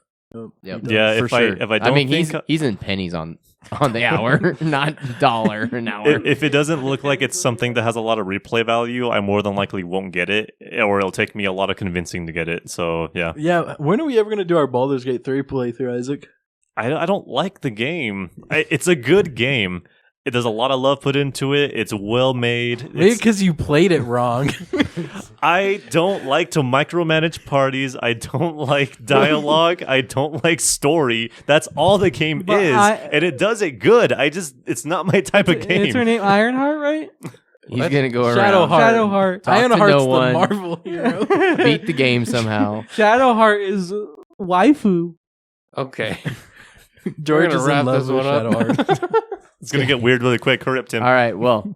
Yep. Yeah, for if sure. I don't mean, think he's in pennies on the hour, not dollar an hour. if it doesn't look like it's something that has a lot of replay value, I more than likely won't get it, or it'll take me a lot of convincing to get it. So yeah, Yeah, when are we ever gonna do our Baldur's Gate 3 playthrough, Isaac? I don't like the game. It's a good game. There's a lot of love put into it. It's well made. Maybe because you played it wrong. I don't like to micromanage parties. I don't like dialogue. I don't like story. That's all the game But is, and it does it good. It's not my type of game. It's her name Ironheart, right? He's gonna go around. Shadowheart. Talk to Ironheart's no the one. Marvel hero. Beat the game somehow. Shadowheart is waifu. Okay. George gonna is wrap in love this with one up. Shadowheart. It's gonna get weird really quick. Hurry up, Tim. All right. Well,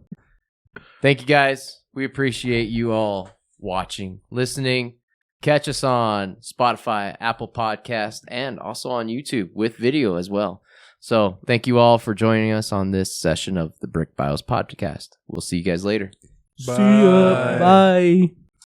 thank you guys. We appreciate you all watching, listening. Catch us on Spotify, Apple Podcast, and also on YouTube with video as well. So thank you all for joining us on this session of the Brick Bios podcast. We'll see you guys later. See ya. Bye.